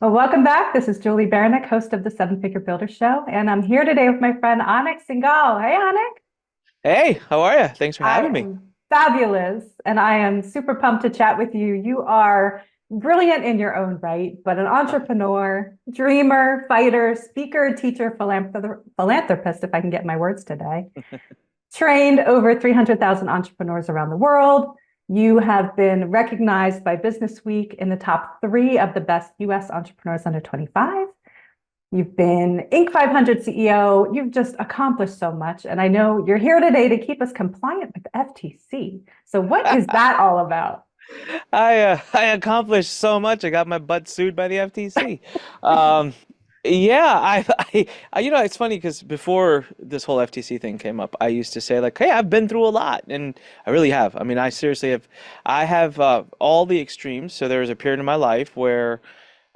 Well, welcome back. This is Julie Baranek, host of the Seven Figure Builder Show, and I'm here today with my friend Anik Singal. Hey, Anik. Hey, how are you? Thanks for I having me. am fabulous, and I am super pumped to chat with you. You are brilliant in your own right, but an entrepreneur, dreamer, fighter, speaker, teacher, philanthropist, if I can get my words today. Trained over 300,000 entrepreneurs around the world. You have been recognized by Business Week in the top three of the best US entrepreneurs under 25. You've been Inc. 500 CEO. You've just accomplished so much. And I know you're here today to keep us compliant with FTC. So, what is that all about? I accomplished so much. I got my butt sued by the FTC. Um, yeah, it's funny because before this whole FTC thing came up, I used to say like, "Hey, I've been through a lot," and I really have. I mean, I seriously have. I have all the extremes. So there was a period in my life where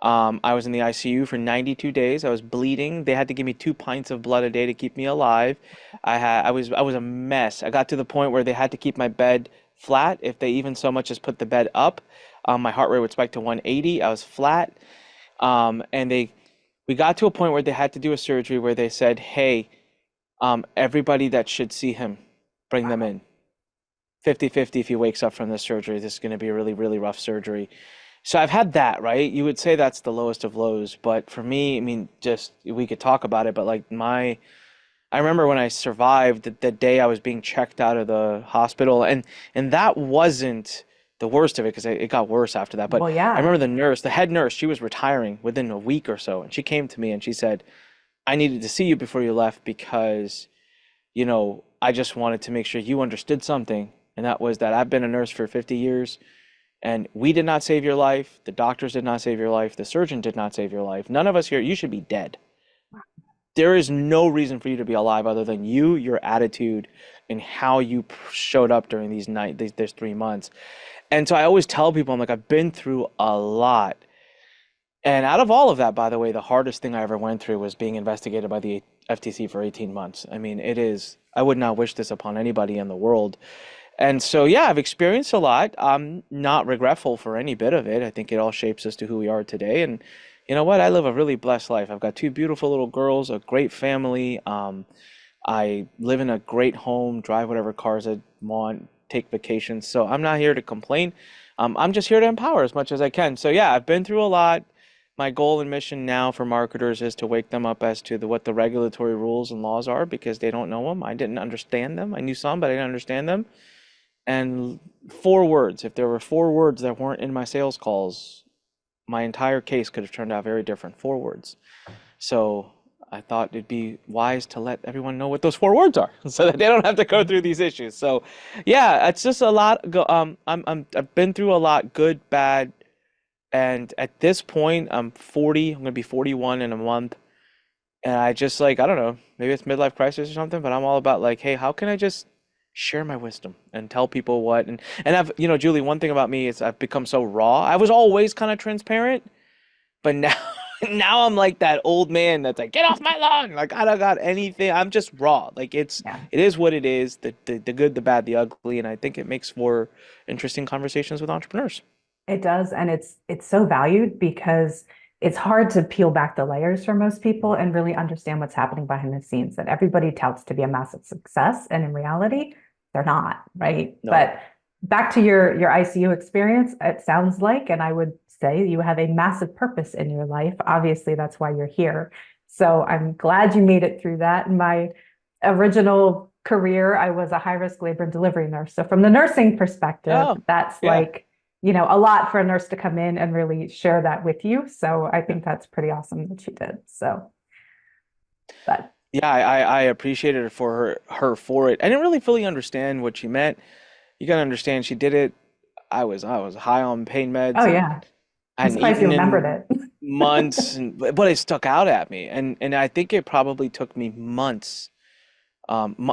I was in the ICU for 92 days. I was bleeding. They had to give me 2 pints of blood a day to keep me alive. I was a mess. I got to the point where they had to keep my bed flat. If they even so much as put the bed up, my heart rate would spike to 180. I was flat. And we got to a point where they had to do a surgery where they said, "Hey, everybody that should see him, bring them in. 50-50 if he wakes up from this surgery. This is going to be a really, really rough surgery." So I've had that, right? You would say that's the lowest of lows, but for me, I mean, just we could talk about it, but I remember when I survived the day I was being checked out of the hospital, and that wasn't the worst of it because it got worse after that. But Well, I yeah. remember the nurse, the head nurse, she was retiring within a week or so, and she came to me and she said, "I needed to see you before you left because, I just wanted to make sure you understood something, and that was that I've been a nurse for 50 years." And we did not save your life. The doctors did not save your life. The surgeon did not save your life. None of us here, you should be dead. There is no reason for you to be alive other than you, your attitude, and how you showed up during these 3 months. And so I always tell people, I'm like, I've been through a lot. And out of all of that, by the way, the hardest thing I ever went through was being investigated by the FTC for 18 months. I mean, I would not wish this upon anybody in the world. And so, yeah, I've experienced a lot. I'm not regretful for any bit of it. I think it all shapes us to who we are today. And you know what? I live a really blessed life. I've got two beautiful little girls, a great family. I live in a great home, drive whatever cars I want, take vacations. So I'm not here to complain. I'm just here to empower as much as I can. So yeah, I've been through a lot. My goal and mission now for marketers is to wake them up as to what the regulatory rules and laws are because they don't know them. I didn't understand them. I knew some, but I didn't understand them. And 4 words, if there were 4 words that weren't in my sales calls, my entire case could have turned out very different. 4 words. So I thought it'd be wise to let everyone know what those 4 words are so that they don't have to go through these issues. So yeah, it's just a lot I've been through a lot, good, bad, and at this point I'm 40, I'm gonna be 41 in a month. And I just like, I don't know, maybe it's midlife crisis or something, but I'm all about like, hey, how can I just share my wisdom and tell people what and I've Julie, one thing about me is I've become so raw. I was always kind of transparent, but now now I'm like that old man that's like, get off my lawn. Like I don't got anything. I'm just raw. Like Yeah. it is what it is, the good, the bad, the ugly, and I think it makes for interesting conversations with entrepreneurs. It does, and it's so valued because it's hard to peel back the layers for most people and really understand what's happening behind the scenes. That everybody touts to be a massive success, and in reality, they're not, right? No. But back to your ICU experience, it sounds like, and I would say you have a massive purpose in your life. Obviously, that's why you're here. So I'm glad you made it through that. In my original career, I was a high risk labor and delivery nurse. So from the nursing perspective, Oh, that's yeah. like a lot for a nurse to come in and really share that with you. So I think that's pretty awesome that she did. So, but Yeah, I appreciated her her for it. I didn't really fully understand what she meant. You gotta understand, she did it. I was high on pain oh meds and yeah, I I'm hadn't surprised you eaten remembered in it. months, but it stuck out at me, and I think it probably took me months,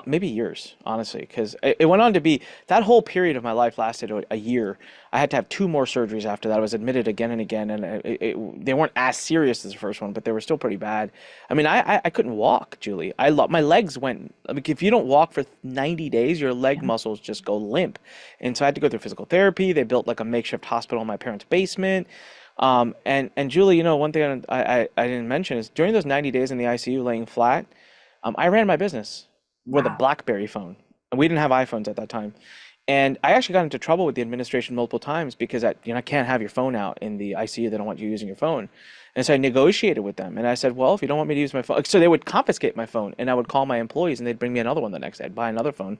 maybe years, honestly, because it went on to be that whole period of my life lasted a year. I had to have two more surgeries after that. I was admitted again and again, and they weren't as serious as the first one, but they were still pretty bad. I mean, I couldn't walk, Julie. My legs went. I mean, if you don't walk for 90 days, your leg Yeah. muscles just go limp, and so I had to go through physical therapy. They built like a makeshift hospital in my parents' basement. And Julie, one thing I didn't mention is during those 90 days in the ICU laying flat, I ran my business with a Wow. BlackBerry phone. And we didn't have iPhones at that time. And I actually got into trouble with the administration multiple times because I can't have your phone out in the ICU. They don't want you using your phone. And so I negotiated with them. And I said, well, if you don't want me to use my phone, so they would confiscate my phone and I would call my employees and they'd bring me another one the next day. I'd buy another phone.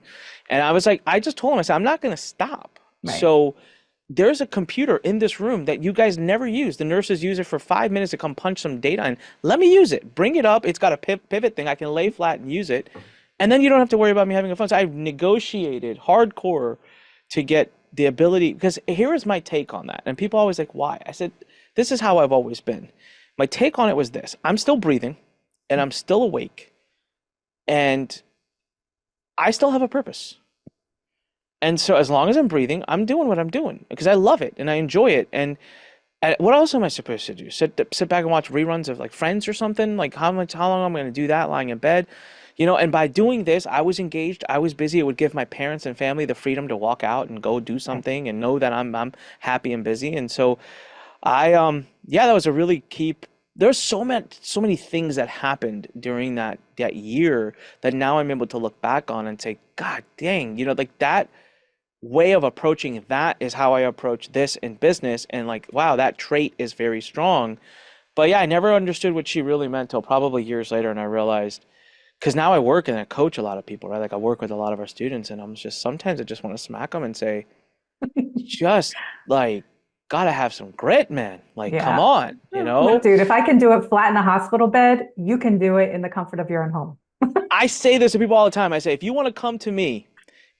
And I was like, I just told them, I said, I'm not going to stop. Right. So there's a computer in this room that you guys never use. The nurses use it for 5 minutes to come punch some data in. Let me use it. Bring it up. It's got a pivot thing. I can lay flat and use it. And then you don't have to worry about me having a phone. So I've negotiated hardcore to get the ability, because here is my take on that. And people always like, why? I said, this is how I've always been. My take on it was this. I'm still breathing and I'm still awake and I still have a purpose. And so as long as I'm breathing, I'm doing what I'm doing because I love it and I enjoy it. And what else am I supposed to do? Sit back and watch reruns of like Friends or something? Like how long am I going to do that lying in bed? And by doing this, I was engaged, I was busy. It would give my parents and family the freedom to walk out and go do Right. something and know that I'm happy and busy. And so yeah, that was a really key. There's so many things that happened during that year that now I'm able to look back on and say, God dang, like that way of approaching that is how I approach this in business. And like, wow, that trait is very strong. But yeah, I never understood what she really meant till probably years later. And I realized, because now I work and I coach a lot of people, right? Like I work with a lot of our students and sometimes I just want to smack them and say, just like, gotta have some grit, man. Like, come Yeah. on, Look, dude, if I can do it flat in a hospital bed, you can do it in the comfort of your own home. I say this to people all the time. I say, if you want to come to me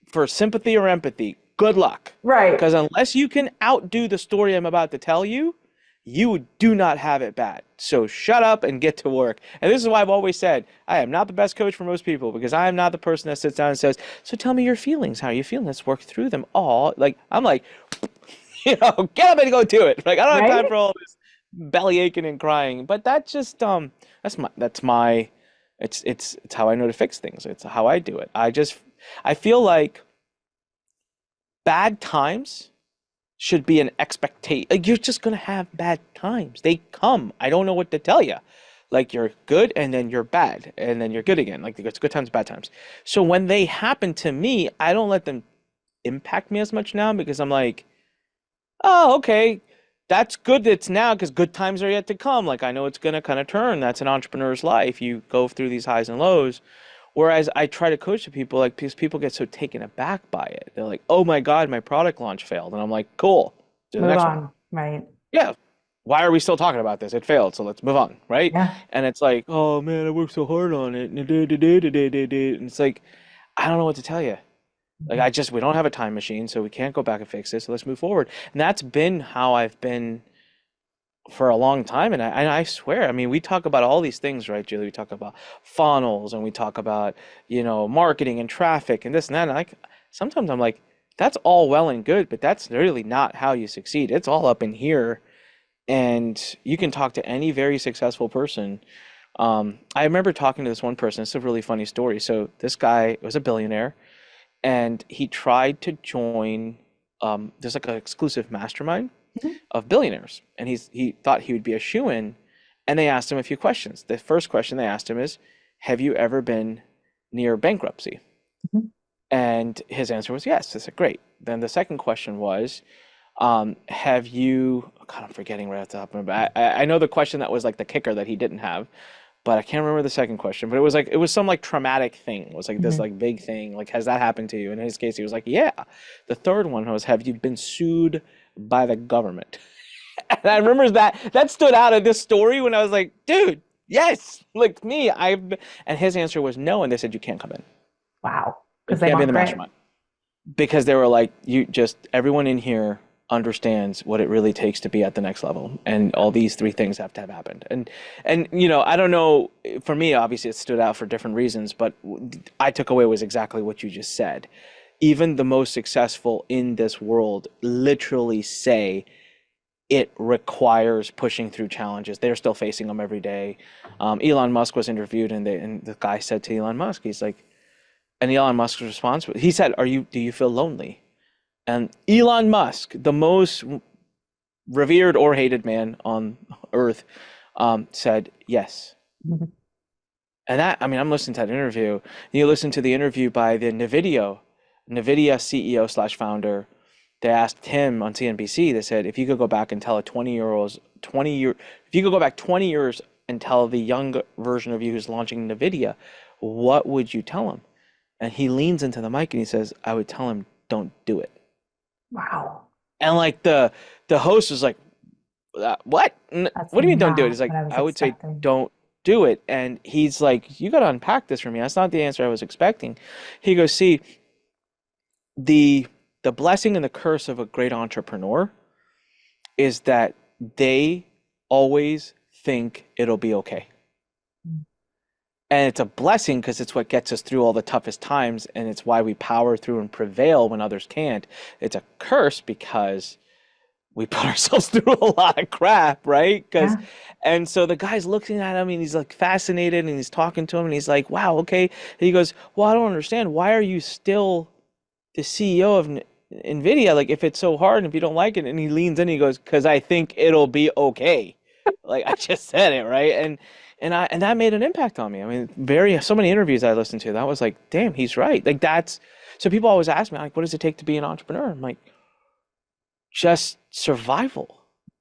for sympathy or empathy, good luck. Right. Because unless you can outdo the story I'm about to tell you, you do not have it bad. So shut up and get to work. And this is why I've always said I am not the best coach for most people because I am not the person that sits down and says, so tell me your feelings. How are you feeling? Let's work through them all. Like, I'm like, get up and go do it. Like, I don't have time Right. for all this belly aching and crying. But that just, that's my, it's how I know to fix things. It's how I do it. I feel like bad times should be an expectation. Like you're just gonna have bad times. They come. I don't know what to tell you. Like you're good and then you're bad and then you're good again. Like it's good times, bad times. So when they happen to me, I don't let them impact me as much now because I'm like, oh, okay, that's good. That's now because good times are yet to come. Like I know it's gonna kind of turn. That's an entrepreneur's life. You go through these highs and lows. Whereas I try to coach the people, like because people get so taken aback by it. They're like, "Oh my God, my product launch failed," and I'm like, "Cool, do the Move next one." on. Right. Yeah. Why are we still talking about this? It failed, so let's move on, right? Yeah. And it's like, "Oh man, I worked so hard on it," and it's like, I don't know what to tell you. Like we don't have a time machine, so we can't go back and fix this. So let's move forward. And that's been how I've been for a long time. And I swear, I mean, we talk about all these things, right, Julie? We talk about funnels and we talk about, marketing and traffic and this and that. And sometimes I'm like, that's all well and good, but that's really not how you succeed. It's all up in here. And you can talk to any very successful person. I remember talking to this one person. It's a really funny story. So this guy was a billionaire and he tried to join, there's like an exclusive mastermind Mhm. of billionaires, and he thought he would be a shoo-in, and they asked him a few questions. The first question they asked him is, "Have you ever been near bankruptcy?" Mhm. And his answer was yes. I said, "Great." Then the second question was, "Have you?" God, I'm forgetting right off the top of my head. I know the question that was like the kicker that he didn't have, but I can't remember the second question. But it was some like traumatic thing. It was like this Mhm. like big thing. Like, has that happened to you? And in his case, he was like, "Yeah." The third one was, "Have you been sued by the government?" And I remember that stood out in this story when I was like, dude, yes, like me, and his answer was no, and they said you can't come in. Wow. You Because they can't be in want the grit. mastermind. Because they were like, everyone in here understands what it really takes to be at the next level. And all these three things have to have happened. And I don't know, for me, obviously it stood out for different reasons, but I took away was exactly what you just said. Even the most successful in this world literally say it requires pushing through challenges. They're still facing them every day. Elon Musk was interviewed, and the guy said to Elon Musk, he's like, and Elon Musk's response, he said, do you feel lonely?" And Elon Musk, the most revered or hated man on earth, said yes. Mhm. And that, I mean, I'm listening to that interview. You listen to the interview by the NVIDIA CEO slash founder. They asked him on CNBC, they said, if you could go back and tell a 20 year, if you could go back 20 years and tell the young version of you who's launching NVIDIA, what would you tell him? And he leans into the mic and he says, I would tell him, don't do it. Wow. And like the host was like, what? That's What do you mean don't do it? not He's like, what I was I would say expecting. don't do it. And he's like, you got to unpack this for me. That's not the answer I was expecting. He goes, see, the the blessing and the curse of a great entrepreneur is that they always think it'll be okay. Mm. And it's a blessing because it's what gets us through all the toughest times, and it's why we power through and prevail when others can't. It's a curse because we put ourselves through a lot of crap, right? Because, Yeah. and so the guy's looking at him and he's like fascinated and he's talking to him and he's like, wow, okay. And he goes, well, I don't understand. Why are you still the CEO of NVIDIA? Like, if it's so hard and if you don't like it, and he leans in, he goes, because I think it'll be okay. Like I just said it, right? And that made an impact on me. I mean, so many interviews I listened to, that was like, damn, he's right. Like that's so people always ask me, like, what does it take to be an entrepreneur? I'm like, just survival,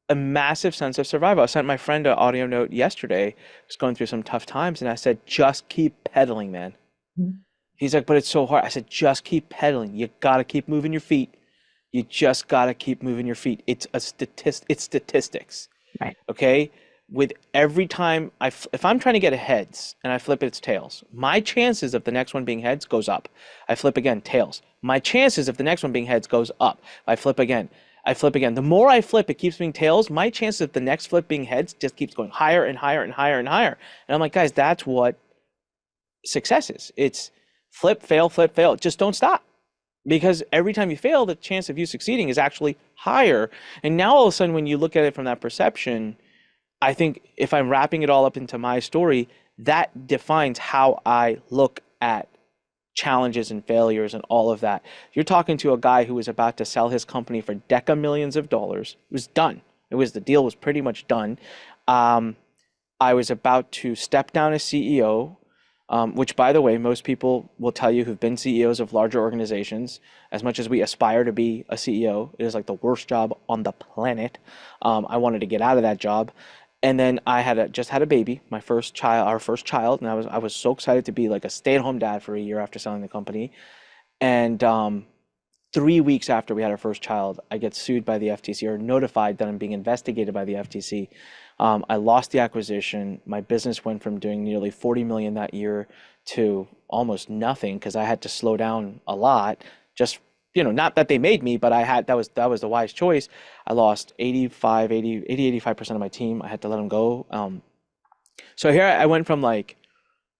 a massive sense of survival. I sent my friend an audio note yesterday. I was going through some tough times, and I said, just keep pedaling, man. Mhm. He's like, but it's so hard. I said, just keep pedaling. You gotta keep moving your feet. You just gotta keep moving your feet. It's statistics. Right. Okay? With every time if I'm trying to get a heads and I flip its tails, my chances of the next one being heads goes up. I flip again, tails. My chances of the next one being heads goes up. I flip again. I flip again. The more I flip, it keeps being tails. My chances of the next flip being heads just keeps going higher and higher and higher and higher. And I'm like, guys, that's what success is. It's flip, fail, flip, fail. Just don't stop. Because every time you fail, the chance of you succeeding is actually higher. And now all of a sudden, when you look at it from that perception, I think if I'm wrapping it all up into my story, that defines how I look at challenges and failures and all of that. You're talking to a guy who was about to sell his company for deca millions of dollars. It was done. The deal was pretty much done. Um, I was about to step down as CEO, which, by the way, most people will tell you who've been CEOs of larger organizations, as much as we aspire to be a CEO, it is like the worst job on the planet. I wanted to get out of that job. And then I just had a baby, my first child, our first child, and I was so excited to be like a stay-at-home dad for a year after selling the company. And 3 weeks after we had our first child, I get sued by the FTC or notified that I'm being investigated by the FTC. I lost the acquisition. My business went from doing nearly 40 million that year to almost nothing because I had to slow down a lot. Just, not that they made me, but that was the wise choice. I lost 85% of my team. I had to let them go. So here I went from like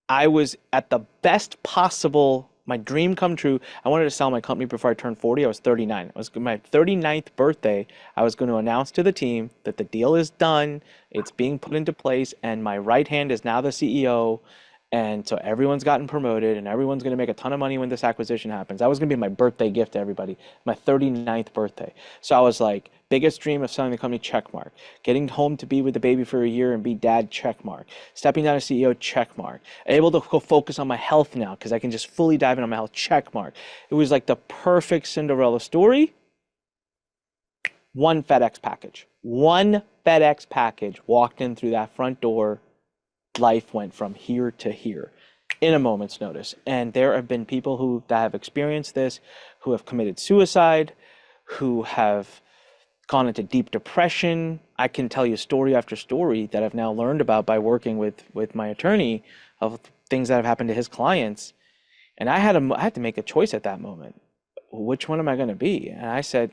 I was at the best possible, my dream come true. I wanted to sell my company before I turned 40. I was 39. It was my 39th birthday. I was going to announce to the team that the deal is done, it's being put into place, and my right hand is now the CEO. And so everyone's gotten promoted and everyone's going to make a ton of money when this acquisition happens. That was going to be my birthday gift to everybody, my 39th birthday. So I was like, biggest dream of selling the company, check mark. Getting home to be with the baby for a year and be dad, check mark. Stepping down as CEO, check mark. Able to go focus on my health now because I can just fully dive in on my health, check mark. It was like the perfect Cinderella story. One FedEx package. One FedEx package walked in through that front door. Life went from here to here in a moment's notice. And there have been people that have experienced this, who have committed suicide, who have gone into deep depression. I can tell you story after story that I've now learned about by working with my attorney of things that have happened to his clients. And I had to make a choice at that moment. Which one am I going to be? And I said,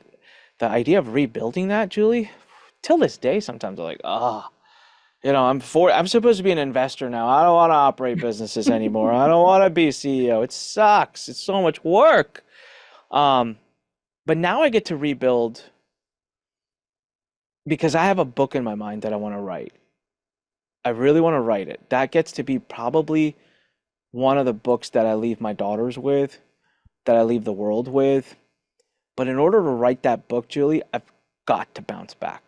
the idea of rebuilding that, Julie, till this day, sometimes I'm like, I'm supposed to be an investor now. I don't want to operate businesses anymore. I don't want to be CEO. It sucks. It's so much work. Um, but now I get to rebuild because I have a book in my mind that I want to write. I really want to write it. That gets to be probably one of the books that I leave my daughters with, that I leave the world with. But in order to write that book, Julie, I've got to bounce back.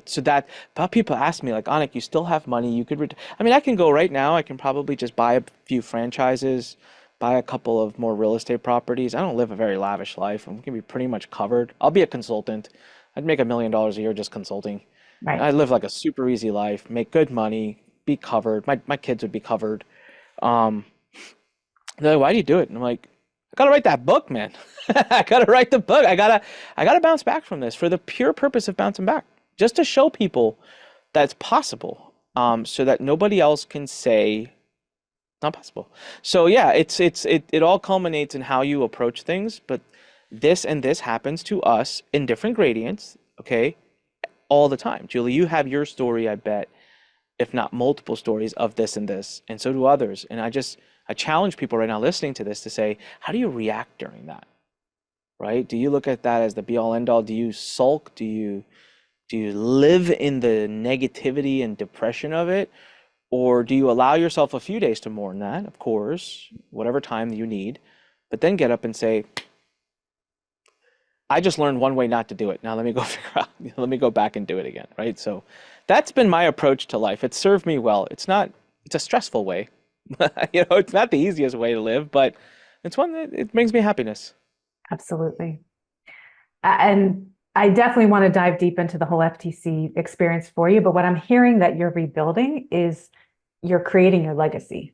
So that, but people ask me like, Anik, you still have money, you could I mean, I can go right now, I can probably just buy a few franchises, buy a couple of more real estate properties. I don't live a very lavish life. I'm gonna be pretty much covered. I'll be a consultant. I'd make $1 million a year just consulting. Right. I live like a super easy life, make good money, be covered. My kids would be covered. Um, they're like, why do you do it? And I'm like, I gotta write that book, man. I gotta write the book. I gotta bounce back from this for the pure purpose of bouncing back, just to show people that it's possible. So that nobody else can say it's not possible. So yeah, it all culminates in how you approach things, but this and this happens to us in different gradients, okay, all the time. Julie, you have your story, I bet, if not multiple stories of this and this, and so do others. And I challenge people right now listening to this to say, how do you react during that? Right? Do you look at that as the be all end all? Do you sulk? Do you live in the negativity and depression of it? Or do you allow yourself a few days to mourn that, of course, whatever time you need, but then get up and say, I just learned one way not to do it. Now let me go figure out, let me go back and do it again, right? So that's been my approach to life. It's served me well. It's a stressful way. It's not the easiest way to live, but it's one that it brings me happiness. Absolutely. And I definitely want to dive deep into the whole FTC experience for you. But what I'm hearing that you're rebuilding is you're creating your legacy,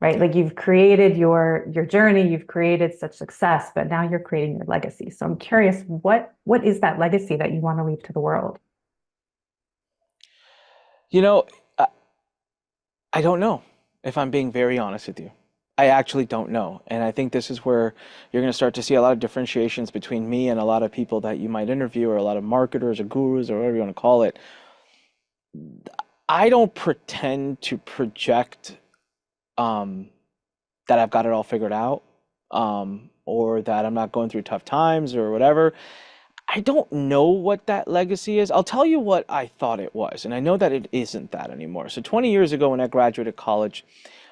right? Like you've created your journey, you've created such success, but now you're creating your legacy. So I'm curious, what is that legacy that you want to leave to the world? You know, I, I don't know if I'm being very honest with you. I actually don't know. And I think this is where you're going to start to see a lot of differentiations between me and a lot of people that you might interview, or a lot of marketers or gurus or whatever you want to call it. I don't pretend to project um, that I've got it all figured out, or that I'm not going through tough times or whatever. I don't know what that legacy is. I'll tell you what I thought it was, and I know that it isn't that anymore. So 20 years ago when I graduated college,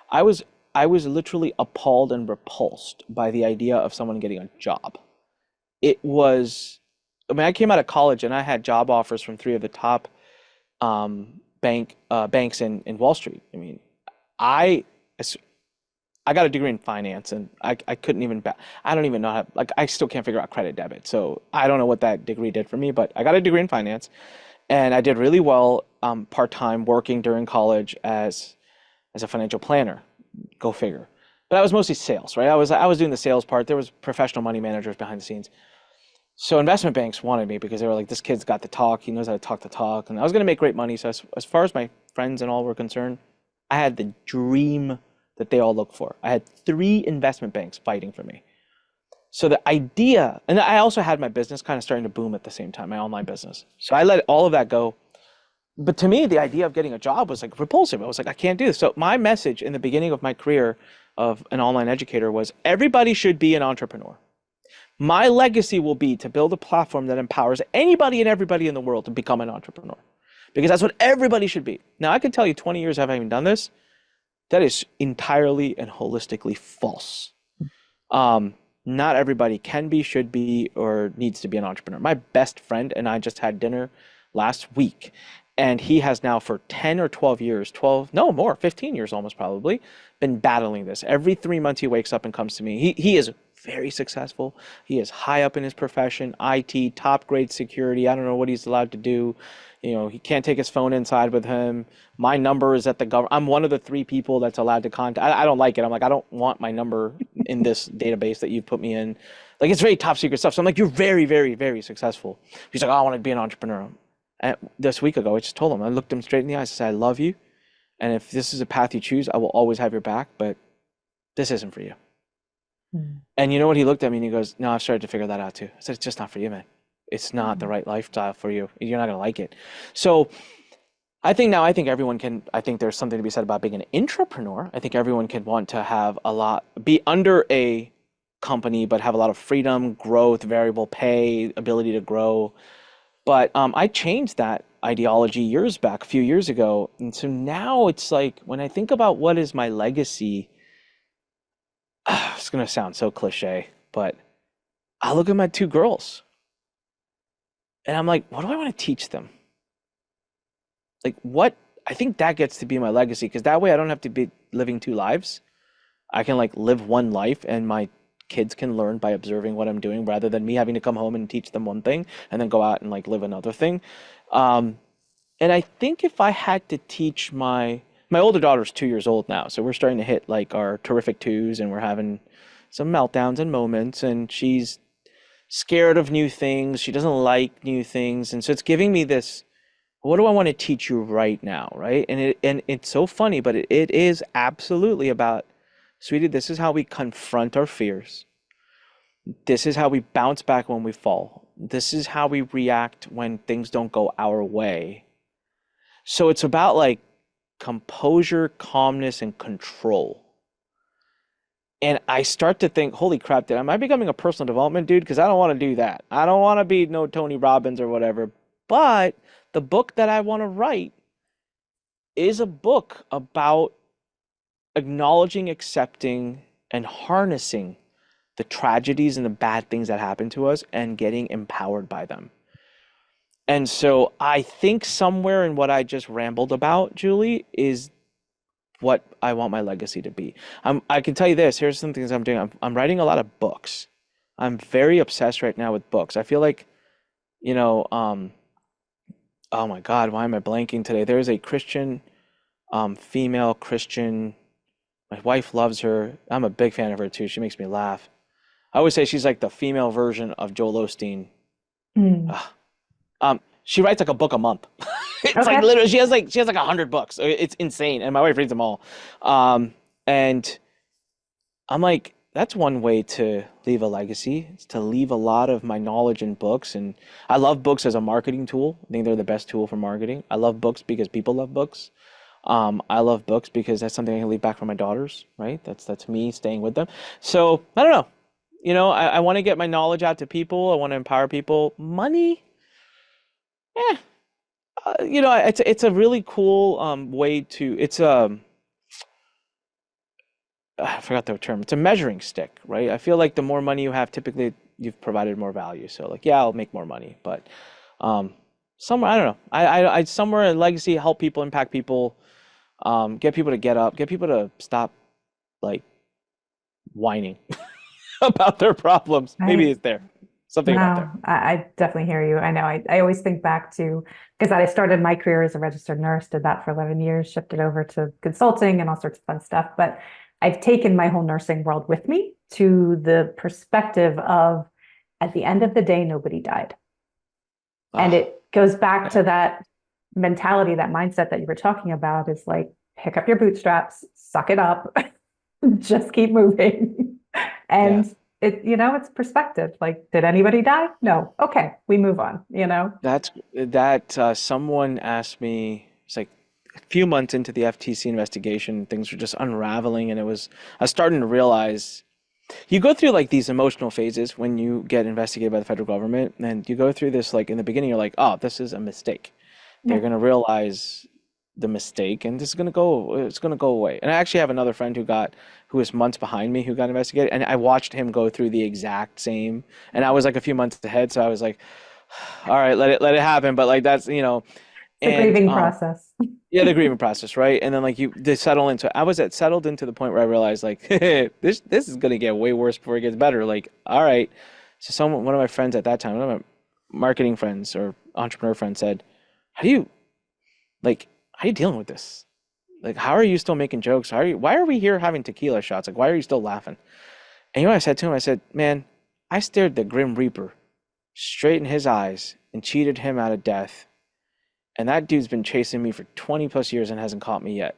I was I was literally appalled and repulsed by the idea of someone getting a job. It was, I mean, I came out of college and I had job offers from three of the top banks in Wall Street. I mean, I I got a degree in finance, and I couldn't even I don't even know how, like, I still can't figure out credit debit. So I don't know what that degree did for me, but I got a degree in finance, and I did really well part-time working during college as a financial planner. Go figure. But I was mostly sales, right? I was doing the sales part. There was professional money managers behind the scenes. So investment banks wanted me because they were like, this kid's got the talk. He knows how to talk the talk. And I was going to make great money. So as far as my friends and all were concerned, I had the dream that they all look for. I had three investment banks fighting for me. So the idea, and I also had my business kind of starting to boom at the same time, my online business. So I let all of that go. But to me, the idea of getting a job was like repulsive. I was like, I can't do this. So my message in the beginning of my career of an online educator was everybody should be an entrepreneur. My legacy will be to build a platform that empowers anybody and everybody in the world to become an entrepreneur, because that's what everybody should be. Now, I can tell you 20 years having done this, that is entirely and holistically false. Not everybody can be, should be, or needs to be an entrepreneur. My best friend and I just had dinner last week, and he has now for 10 or 12 years, 12, no more, 15 years almost probably, been battling this. Every 3 months he wakes up and comes to me. He is very successful. He is high up in his profession, IT, top grade security. I don't know what he's allowed to do. He can't take his phone inside with him. My number is at the government. I'm one of the three people that's allowed to contact. I don't like it. I'm like, I don't want my number in this database that you've put me in. Like, it's very top secret stuff. So I'm like, you're very, very, very successful. He's like, oh, I want to be an entrepreneur. And this week ago, I just told him, I looked him straight in the eyes. I said, I love you. And if this is a path you choose, I will always have your back, but this isn't for you. Mm. And you know what? He looked at me and he goes, no, I've started to figure that out too. I said, it's just not for you, man. It's not the right lifestyle for you. You're not going to like it. So I think everyone can, I think there's something to be said about being an intrapreneur. I think everyone can want to have a lot, be under a company, but have a lot of freedom, growth, variable pay, ability to grow. But I changed that ideology years back, a few years ago. And so now it's like, when I think about what is my legacy, it's going to sound so cliche, but I look at my two girls. And I'm like, what do I want to teach them? Like, what? I think that gets to be my legacy because that way I don't have to be living two lives. I can like live one life and my kids can learn by observing what I'm doing rather than me having to come home and teach them one thing and then go out and like live another thing. Um, and I think if I had to teach my older daughter's 2 years old now, so we're starting to hit like our terrific twos and we're having some meltdowns and moments and she's scared of new things. She doesn't like new things. And so it's giving me this, what do I want to teach you right now, right? And it's so funny, but it is absolutely about, sweetie, this is how we confront our fears. This is how we bounce back when we fall. This is how we react when things don't go our way. So it's about like composure, calmness, and control. And I start to think, holy crap, am I becoming a personal development dude? Because I don't want to do that. I don't want to be no Tony Robbins or whatever. But the book that I want to write is a book about acknowledging, accepting, and harnessing the tragedies and the bad things that happen to us and getting empowered by them. And so I think somewhere in what I just rambled about, Julie, is what I want my legacy to be. I can tell you this, here's some things I'm doing. I'm writing a lot of books. I'm very obsessed right now with books. I feel like, you know, oh my God, why am I blanking today? There's a Christian, female Christian. My wife loves her. I'm a big fan of her too. She makes me laugh. I always say she's like the female version of Joel Osteen. Mm. Ugh. She writes like a book a month. It's like Okay. literally she has like 100 books. It's insane, and my wife reads them all. And I'm like, that's one way to leave a legacy. It's to leave a lot of my knowledge in books, and I love books as a marketing tool. I think they're the best tool for marketing. I love books because people love books. I love books because that's something I can leave back for my daughters, right? That's me staying with them. So I don't know. I want to get my knowledge out to people. I want to empower people. Money, eh, it's a really cool way to. I forgot the term. It's a measuring stick, right? I feel like the more money you have, typically you've provided more value. So like, yeah, I'll make more money, but um, somewhere I don't know. I somewhere in legacy help people, impact people, get people to get up, get people to stop like whining about their problems. Maybe Right. it's there, something about No, there. I definitely hear you. I know. I always think back to because I started my career as a registered nurse, did that for 11 years, shifted over to consulting and all sorts of fun stuff. But I've taken my whole nursing world with me to the perspective of at the end of the day, nobody died. And Oh, it goes back yeah, to that mentality, that mindset that you were talking about is like, pick up your bootstraps, suck it up, just keep moving. yeah. And it's perspective. Like, did anybody die? No. Okay, we move on. Someone asked me, it's like a few months into the FTC investigation, things were just unraveling, and I was starting to realize you go through like these emotional phases when you get investigated by the federal government, and you go through this like in the beginning, you're like, oh, this is a mistake. They're Yeah. gonna realize the mistake, and it's gonna go away. And I actually have another friend who was months behind me who got investigated, and I watched him go through the exact same, and I was like a few months ahead, so I was like, all right, let it happen. But like that's. It's a And grieving process. yeah, the grieving process, right? And then like they settle into. I was at settled into the point where I realized like this is gonna get way worse before it gets better. Like, all right. So one of my friends at that time, one of my marketing friends or entrepreneur friends said, "How do you how are you dealing with this? Like, how are you still making jokes? Why are we here having tequila shots? Like, why are you still laughing?" And you know what I said to him? I said, "Man, I stared the Grim Reaper straight in his eyes and cheated him out of death. And that dude's been chasing me for 20 plus years and hasn't caught me yet.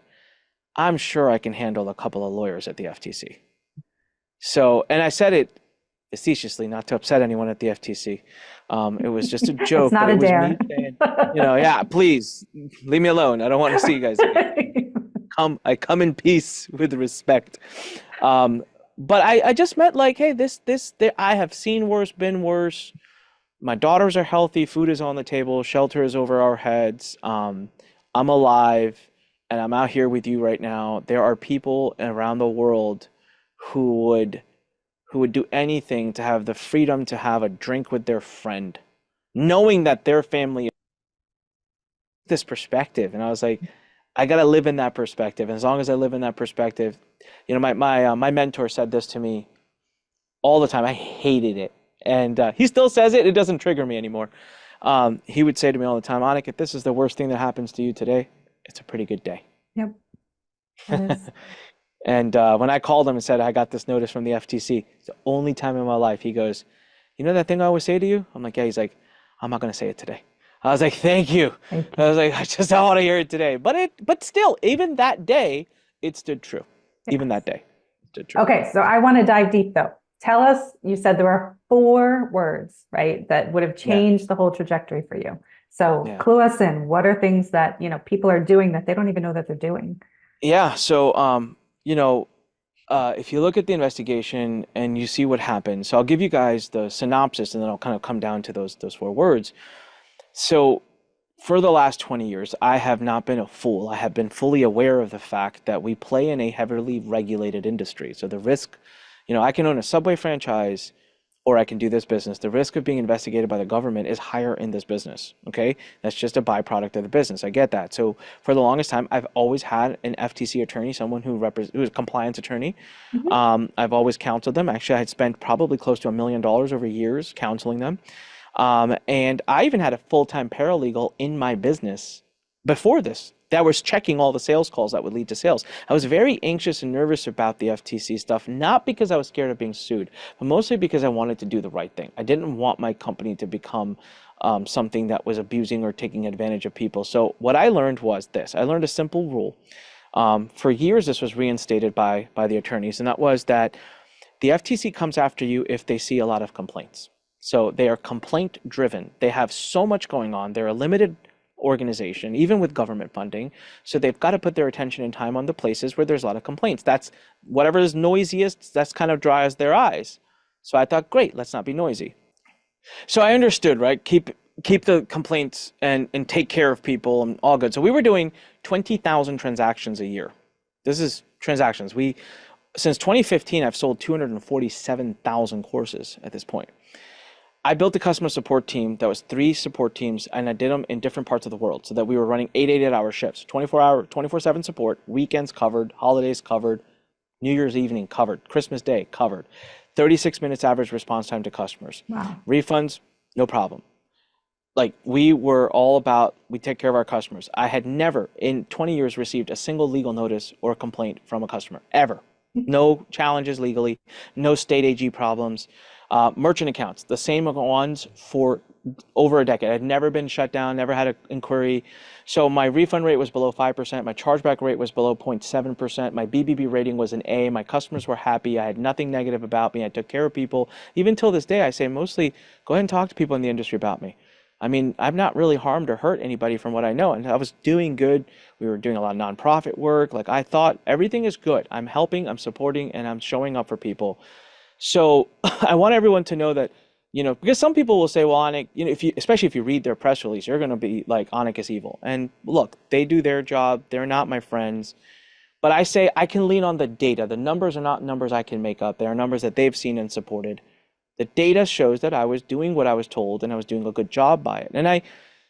I'm sure I can handle a couple of lawyers at the FTC." So, and I said it facetiously, not to upset anyone at the FTC. It was just a It's joke, but not it a was dare. me saying, yeah, please leave me alone. I don't want to see you guys again. I come in peace with respect. Um, but I just meant like, hey, I have seen worse, been worse. My daughters are healthy, food is on the table, shelter is over our heads. I'm alive, and I'm out here with you right now. There are people around the world who would do anything to have the freedom to have a drink with their friend, knowing that their family this perspective. And I was like, I got to live in that perspective. And as long as I live in that perspective, my mentor said this to me all the time. I hated it. And he still says it. It doesn't trigger me anymore. He would say to me all the time, Anik, if this is the worst thing that happens to you today, it's a pretty good day. Yep. It is. And when I called him and said, I got this notice from the FTC, it's the only time in my life he goes, you know that thing I always say to you? I'm like, yeah. He's like, I'm not going to say it today. I was like, thank you. Thank I was like, I just don't want to hear it today. But still, even that day, it stood true. Even that day, it stood true. Okay, so I want to dive deep though. Tell us, you said there are 4 words, right, that would have changed the whole trajectory for you. So clue us in. What are things that, people are doing that they don't even know that they're doing? Yeah. So, if you look at the investigation and you see what happened, so I'll give you guys the synopsis and then I'll kind of come down to those 4 words. So for the last 20 years, I have not been a fool. I have been fully aware of the fact that we play in a heavily regulated industry. So the risk, I can own a Subway franchise or I can do this business. The risk of being investigated by the government is higher in this business. Okay. That's just a byproduct of the business. I get that. So for the longest time, I've always had an FTC attorney, someone who is a compliance attorney. I've always counseled them. Actually, I had spent probably close to $1 million over years counseling them. And I even had a full-time paralegal in my business before this that was checking all the sales calls that would lead to sales. I was very anxious and nervous about the FTC stuff, not because I was scared of being sued, but mostly because I wanted to do the right thing. I didn't want my company to become something that was abusing or taking advantage of people. So what I learned was this. I learned a simple rule. For years, this was reinstated by the attorneys, and that was that the FTC comes after you if they see a lot of complaints. So they are complaint driven. They have so much going on. They're a limited organization, even with government funding. So they've got to put their attention and time on the places where there's a lot of complaints. That's whatever is noisiest, that's kind of dries their eyes. So I thought, great, let's not be noisy. So I understood, right? Keep the complaints and take care of people and all good. So we were doing 20,000 transactions a year. This is transactions. Since 2015, I've sold 247,000 courses at this point. I built a customer support team that was 3 support teams, and I did them in different parts of the world so that we were running 8 shifts, 24/7 support, weekends covered, holidays covered, New Year's evening covered, Christmas Day covered, 36 minutes average response time to customers. Wow. Refunds, no problem. Like we were all about, we take care of our customers. I had never in 20 years received a single legal notice or complaint from a customer, ever. No challenges legally, no state AG problems. Merchant accounts, the same ones for over a decade. I'd never been shut down, never had an inquiry. So my refund rate was below 5%. My chargeback rate was below 0.7%. My BBB rating was an A. My customers were happy. I had nothing negative about me. I took care of people. Even till this day, I say mostly go ahead and talk to people in the industry about me. I mean, I've not really harmed or hurt anybody from what I know. And I was doing good. We were doing a lot of nonprofit work. Like I thought everything is good. I'm helping, I'm supporting, and I'm showing up for people. So I want everyone to know that, because some people will say, well, Anik, especially if you read their press release, you're going to be like, Anik is evil. And look, they do their job. They're not my friends. But I say I can lean on the data. The numbers are not numbers I can make up. They are numbers that they've seen and supported. The data shows that I was doing what I was told and I was doing a good job by it.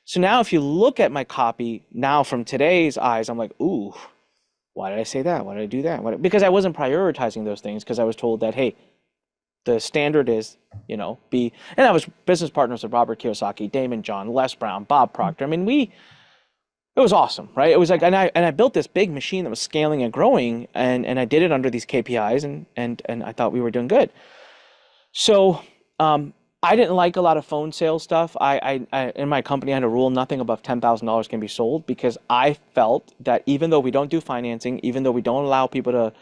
So now if you look at my copy now from today's eyes, I'm like, ooh, why did I say that? Why did I do that? Because I wasn't prioritizing those things because I was told that, hey, the standard is, and I was business partners with Robert Kiyosaki, Damon John, Les Brown, Bob Proctor. I mean, it was awesome, right? It was like, and I built this big machine that was scaling and growing, and I did it under these KPIs, and I thought we were doing good. So I didn't like a lot of phone sales stuff. I in my company I had a rule: nothing above $10,000 can be sold, because I felt that even though we don't do financing, even though we don't allow people to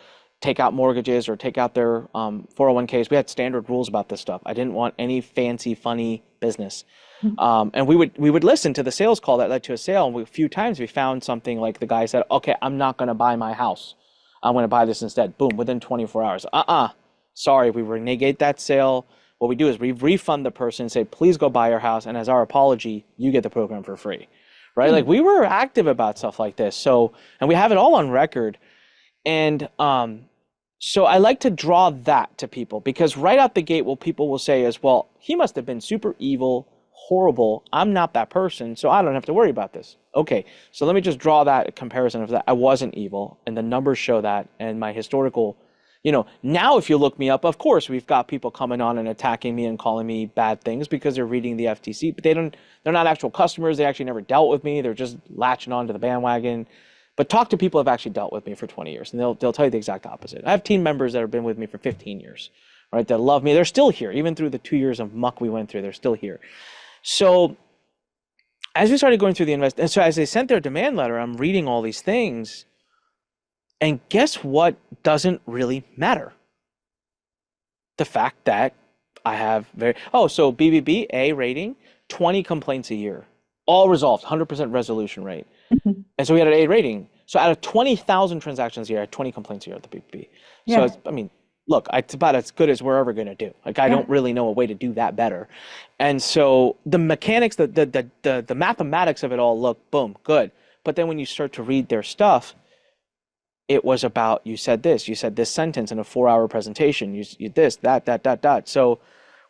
take out mortgages or take out their 401ks. We had standard rules about this stuff. I didn't want any fancy, funny business. And we would listen to the sales call that led to a sale. And a few times we found something like the guy said, okay, I'm not going to buy my house. I'm going to buy this instead. Boom, within 24 hours. Sorry, we renegate that sale. What we do is we refund the person and say, please go buy your house. And as our apology, you get the program for free. Right? Like we were active about stuff like this. So, and we have it all on record. And so I like to draw that to people, because right out the gate, what people will say is, well, he must have been super evil, horrible. I'm not that person, so I don't have to worry about this. Okay, so let me just draw that comparison of that. I wasn't evil, and the numbers show that, and my historical, now if you look me up, of course, we've got people coming on and attacking me and calling me bad things because they're reading the FTC, but they're not actual customers. They actually never dealt with me. They're just latching onto the bandwagon. But talk to people who have actually dealt with me for 20 years, and they'll tell you the exact opposite. I have team members that have been with me for 15 years, right? That love me. They're still here, even through the 2 years of muck we went through. They're still here. So as we started going through and so as they sent their demand letter, I'm reading all these things, and guess what doesn't really matter? The fact that I have so BBB, A rating, 20 complaints a year, all resolved, 100% resolution rate. And so we had an A rating. So out of 20,000 transactions a year, I had 20 complaints a year at the BBB. Yeah. So, look, it's about as good as we're ever going to do. Like, I don't really know a way to do that better. And so the mechanics, the mathematics of it all look, boom, good. But then when you start to read their stuff, it was about, you said this sentence in a 4-hour presentation, you this, that. So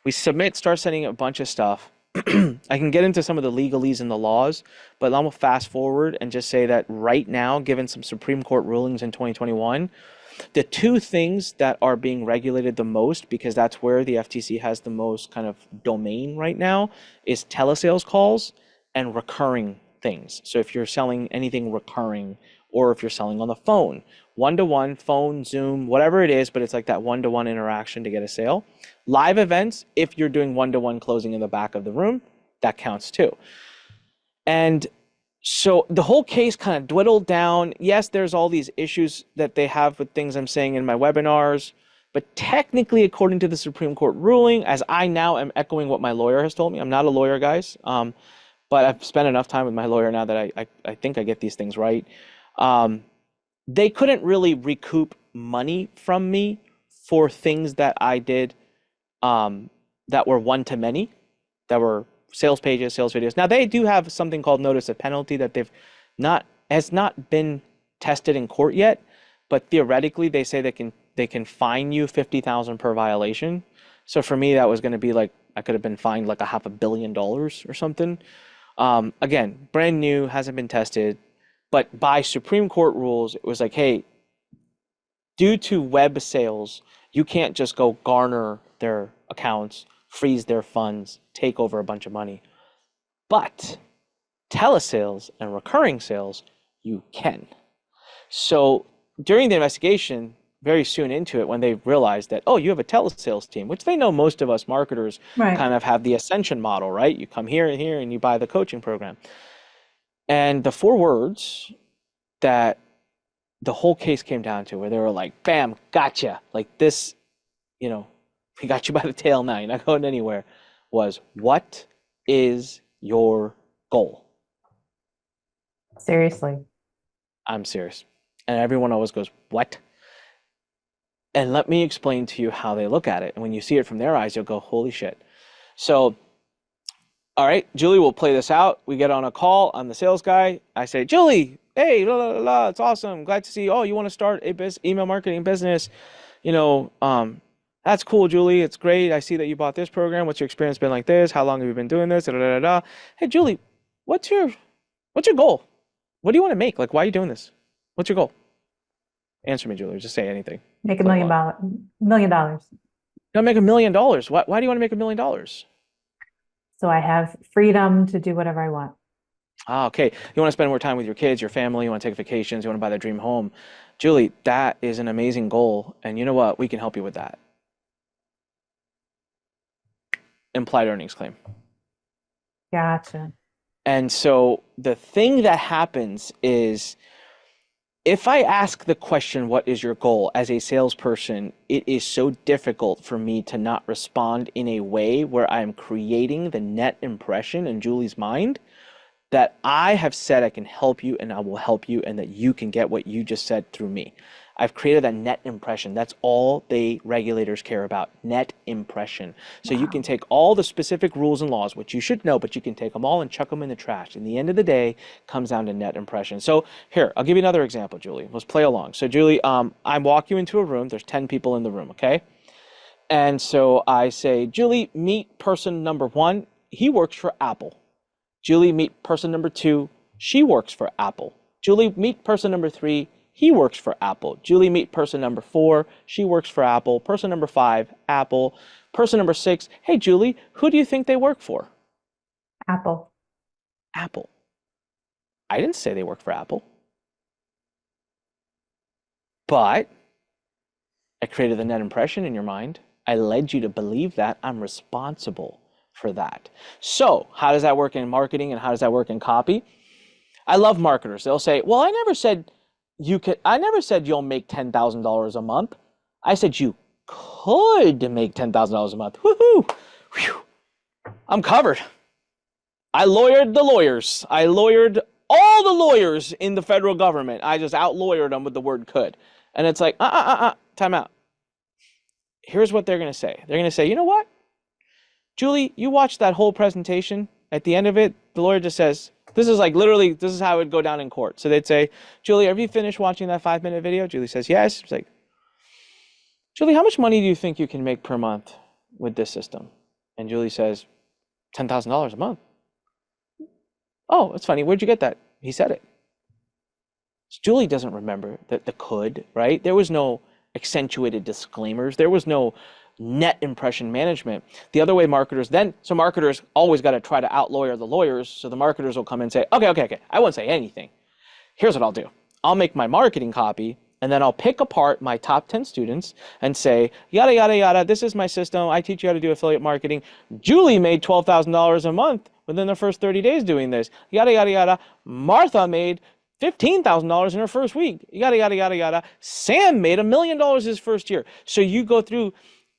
we start sending a bunch of stuff. I can get into some of the legalese and the laws, but I'm gonna fast forward and just say that right now, given some Supreme Court rulings in 2021, the two things that are being regulated the most, because that's where the FTC has the most kind of domain right now, is telesales calls and recurring things. So if you're selling anything recurring, or if you're selling on the phone, one-to-one, phone, Zoom, whatever it is, but it's like that one-to-one interaction to get a sale. Live events, if you're doing one-to-one closing in the back of the room, that counts too. And so the whole case kind of dwindled down. Yes, there's all these issues that they have with things I'm saying in my webinars, but technically, according to the Supreme Court ruling, as I now am echoing what my lawyer has told me, I'm not a lawyer, guys, but I've spent enough time with my lawyer now that I think I get these things right. They couldn't really recoup money from me for things that I did that were one-to-many, that were sales pages, sales videos. Now they do have something called notice of penalty that has not been tested in court yet, but theoretically they say they can fine you $50,000 per violation. So for me, that was going to be like, I could have been fined like $500 million or something. Again, brand new, hasn't been tested. But by Supreme Court rules, it was like, hey, due to web sales, you can't just go garner their accounts, freeze their funds, take over a bunch of money. But telesales and recurring sales, you can. So during the investigation, very soon into it, when they realized that, oh, you have a telesales team, which they know most of us marketers kind of have the ascension model, right? You come here and here and you buy the coaching program. And the 4 words that the whole case came down to, where they were like, bam, gotcha. Like this, we got you by the tail now, you're not going anywhere, was, what is your goal? Seriously. I'm serious. And everyone always goes, what? And let me explain to you how they look at it. And when you see it from their eyes, you'll go, holy shit. So, all right, Julie, we'll play this out. We get on a call. I'm the sales guy. I say, Julie, hey, la, la, la, la, it's awesome. Glad to see you. Oh, you want to start a email marketing business? That's cool, Julie. It's great. I see that you bought this program. What's your experience been like this? How long have you been doing this? Da, da, da, da. Hey, Julie, what's your goal? What do you want to make? Like, why are you doing this? What's your goal? Answer me, Julie. Just say anything. Make $1 million. $1 million. You make $1 million. Why do you want to make $1 million? So I have freedom to do whatever I want. Ah, okay. You want to spend more time with your kids, your family, you want to take vacations, you want to buy the dream home. Julie, that is an amazing goal. And you know what? We can help you with that. Implied earnings claim. Gotcha. And so the thing that happens is, if I ask the question, what is your goal, as a salesperson, it is so difficult for me to not respond in a way where I am creating the net impression in Julie's mind that I have said I can help you and I will help you, and that you can get what you just said through me. I've created that net impression. That's all the regulators care about, net impression. So you can take all the specific rules and laws, which you should know, but you can take them all and chuck them in the trash. In the end of the day, it comes down to net impression. So here, I'll give you another example, Julie. Let's play along. So Julie, I walk you into a room. There's 10 people in the room, okay? And so I say, Julie, meet person number 1. he works for Apple. Julie, meet person number 2, she works for Apple. Julie, meet person number 3, he works for Apple. Julie, meet person number 4, she works for Apple. Person number 5, Apple. Person number 6, hey Julie, who do you think they work for? Apple. Apple. I didn't say they work for Apple. But I created the net impression in your mind. I led you to believe that I'm responsible for that. So how does that work in marketing and how does that work in copy? I love marketers. They'll say, well, I never said you'll make $10,000 a month. I said you could make $10,000 a month. Woohoo! Whew. I'm covered. I lawyered the lawyers. I lawyered all the lawyers in the federal government. I just out-lawyered them with the word could. And it's like, time out. Here's what they're going to say. They're going to say, you know what? Julie, you watched that whole presentation. At the end of it, the lawyer just says, this is like literally, this is how it would go down in court. So they'd say, Julie, have you finished watching that 5-minute video? Julie says, yes. It's like, Julie, how much money do you think you can make per month with this system? And Julie says, $10,000 a month. Oh, it's funny. Where'd you get that? He said it. So Julie doesn't remember the could, right? There was no accentuated disclaimers. There was no net impression management. The other way marketers always got to try to out-lawyer the lawyers. So the marketers will come and say, okay. I won't say anything. Here's what I'll do. I'll make my marketing copy and then I'll pick apart my top 10 students and say, yada, yada, yada, this is my system. I teach you how to do affiliate marketing. Julie made $12,000 a month within the first 30 days doing this. Yada, yada, yada. Martha made $15,000 in her first week. Yada, yada, yada, yada. Sam made $1 million his first year. So you go through,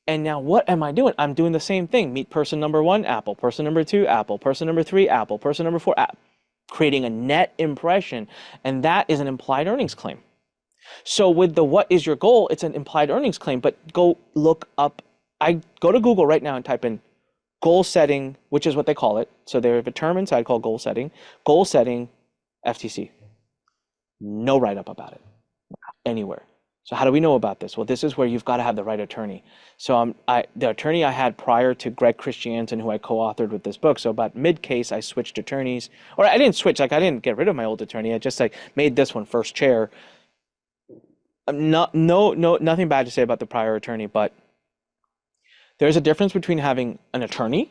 and now what am I doing? I'm doing the same thing. Meet person number 1, Apple. Person number 2, Apple. Person number 3, Apple. Person number 4, Apple. Creating a net impression. And that is an implied earnings claim. So with the what is your goal, it's an implied earnings claim, but go look up. I go to Google right now and type in goal setting, which is what they call it. So they have a term inside called goal setting FTC. No write-up about it anywhere. So how do we know about this? Well, this is where you've got to have the right attorney. So the attorney I had prior to Greg Christiansen, who I co-authored with this book. So about mid-case, I switched attorneys, or I didn't switch. Like I didn't get rid of my old attorney. I just like made this one first chair. Nothing bad to say about the prior attorney, but there's a difference between having an attorney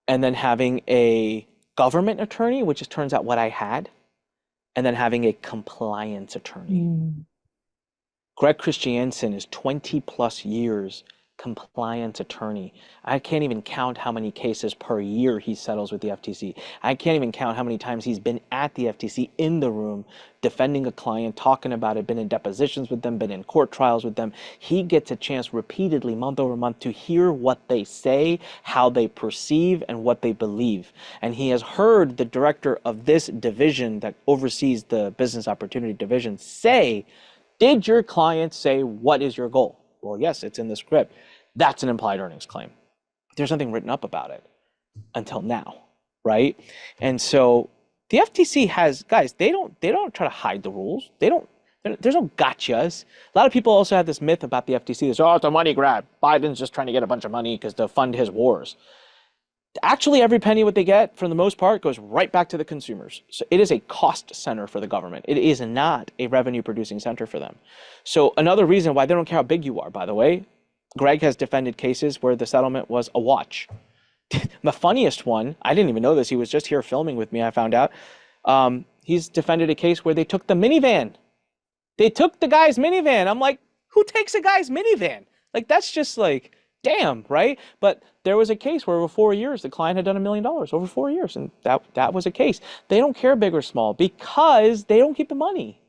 and then having a government attorney, which turns out what I had, and then having a compliance attorney. Greg Christiansen is 20 plus years compliance attorney. I can't even count how many cases per year he settles with the FTC. I can't even count how many times he's been at the FTC in the room defending a client, talking about it, been in depositions with them, been in court trials with them. He gets a chance repeatedly, month over month, to hear what they say, how they perceive, and what they believe. And he has heard the director of this division that oversees the business opportunity division say, did your client say, what is your goal? Well, yes, it's in the script. That's an implied earnings claim. There's nothing written up about it until now, right? And so the FTC has, guys, they don't try to hide the rules. There's no gotchas. A lot of people also have this myth about the FTC. It's, oh, it's a money grab. Biden's just trying to get a bunch of money because to fund his wars. Actually, every penny what they get, for the most part, goes right back to the consumers. So it is a cost center for the government. It is not a revenue-producing center for them. So another reason why they don't care how big you are, by the way, Greg has defended cases where the settlement was a watch. The funniest one, I didn't even know this, he was just here filming with me, I found out. He's defended a case where they took the minivan. They took the guy's minivan. I'm like, who takes a guy's minivan? Like, that's just like, damn, right? But there was a case where over 4 years, the client had done $1 million over 4 years. And that was a case. They don't care big or small because they don't keep the money.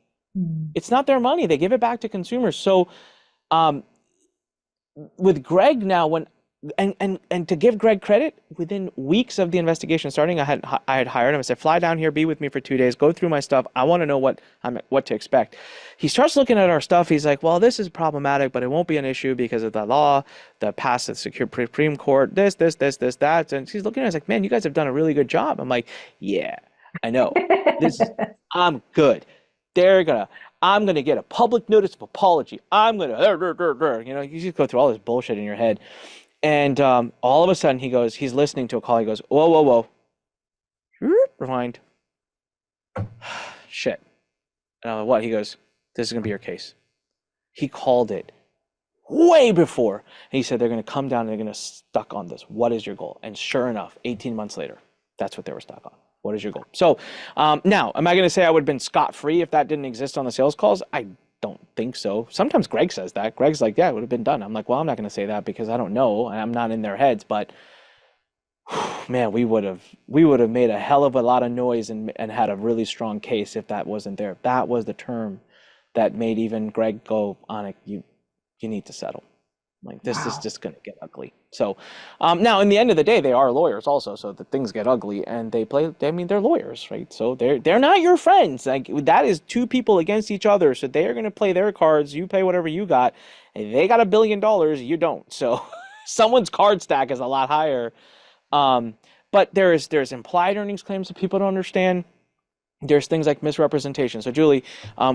It's not their money. They give it back to consumers. So with Greg now, and to give Greg credit, within weeks of the investigation starting, I had hired him. I said, fly down here, be with me for 2 days, go through my stuff. I want to know what to expect. He starts looking at our stuff. He's like, well, this is problematic, but it won't be an issue because of the law, the past the Supreme Court, this, that. And he's looking at us like, man, you guys have done a really good job. I'm like, yeah, I know. I'm good. I'm gonna get a public notice of apology. You just go through all this bullshit in your head. And all of a sudden he's listening to a call. He goes, whoa, whoa, whoa. Rewind. Shit. And I'm like, what? He goes, this is going to be your case. He called it way before. And he said, they're going to come down and they're going to stuck on this. What is your goal? And sure enough, 18 months later, that's what they were stuck on. What is your goal? So now, am I going to say I would have been scot-free if that didn't exist on the sales calls? I don't think so. Sometimes Greg says that. Greg's like, yeah, it would have been done. I'm like, well, I'm not going to say that because I don't know. And I'm not in their heads. But man, we would have made a hell of a lot of noise and had a really strong case if that wasn't there. That was the term that made even Greg go, Anik, you need to settle. Like this is just going to get ugly. So now in the end of the day, they are lawyers also. So the things get ugly and they're lawyers, right? So they're not your friends. Like that is two people against each other. So they are going to play their cards. You pay whatever you got. And they got $1 billion. You don't. So someone's card stack is a lot higher. But there's implied earnings claims that people don't understand. There's things like misrepresentation. So Julie,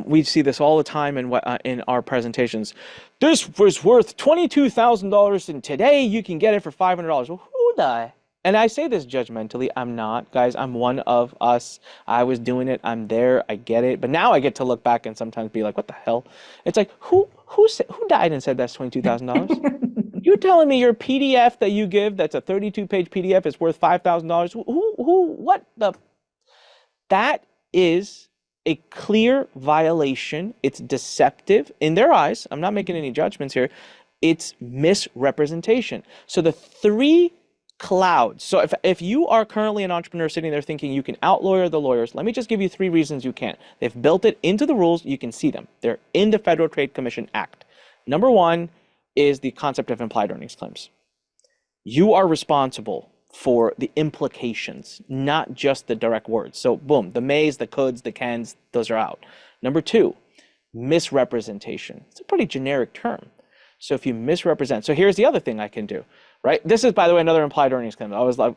we see this all the time in our presentations. This was worth $22,000 and today you can get it for $500. Well, who the? And I say this judgmentally. I'm not, guys. I'm one of us. I was doing it. I'm there. I get it. But now I get to look back and sometimes be like, what the hell? It's like, who died and said that's $22,000? You telling me your PDF that you give, that's a 32-page PDF, is worth $5,000? What the? That is a clear violation. It's deceptive in their eyes. I'm not making any judgments here. It's misrepresentation. So the three clouds. So if you are currently an entrepreneur sitting there thinking you can out-lawyer the lawyers, let me just give you 3 reasons you can't. They've built it into the rules. You can see them. They're in the Federal Trade Commission Act. Number 1 is the concept of implied earnings claims. You are responsible for the implications, not just the direct words. So boom, the mays, the coulds, the cans, those are out. Number 2, misrepresentation. It's a pretty generic term. So if you misrepresent, so here's the other thing I can do, right? This is, by the way, another implied earnings claim.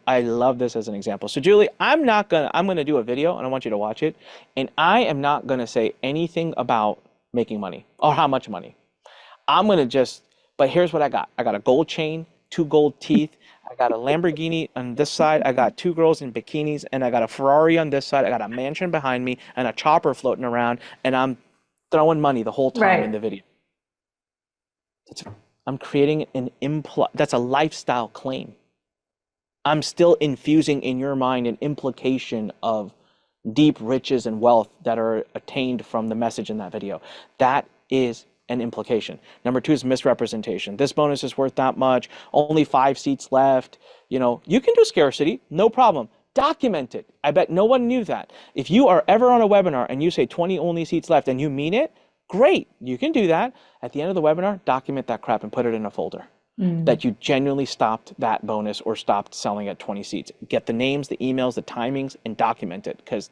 I love this as an example. So Julie, I'm gonna do a video and I want you to watch it. And I am not gonna say anything about making money or how much money. But here's what I got. I got a gold chain, 2 gold teeth. I got a Lamborghini on this side. I got 2 girls in bikinis, and I got a Ferrari on this side. I got a mansion behind me and a chopper floating around, and I'm throwing money the whole time in the video. I'm creating that's a lifestyle claim. I'm still infusing in your mind an implication of deep riches and wealth that are attained from the message in that video. That is an implication. Number 2 is misrepresentation. This bonus is worth that much, only 5 seats left. You know, you can do scarcity, no problem. Document it. I bet no one knew that. If you are ever on a webinar and you say 20 only seats left and you mean it, great, you can do that. At the end of the webinar, document that crap and put it in a folder that you genuinely stopped that bonus or stopped selling at 20 seats. Get the names, the emails, the timings, and document it, because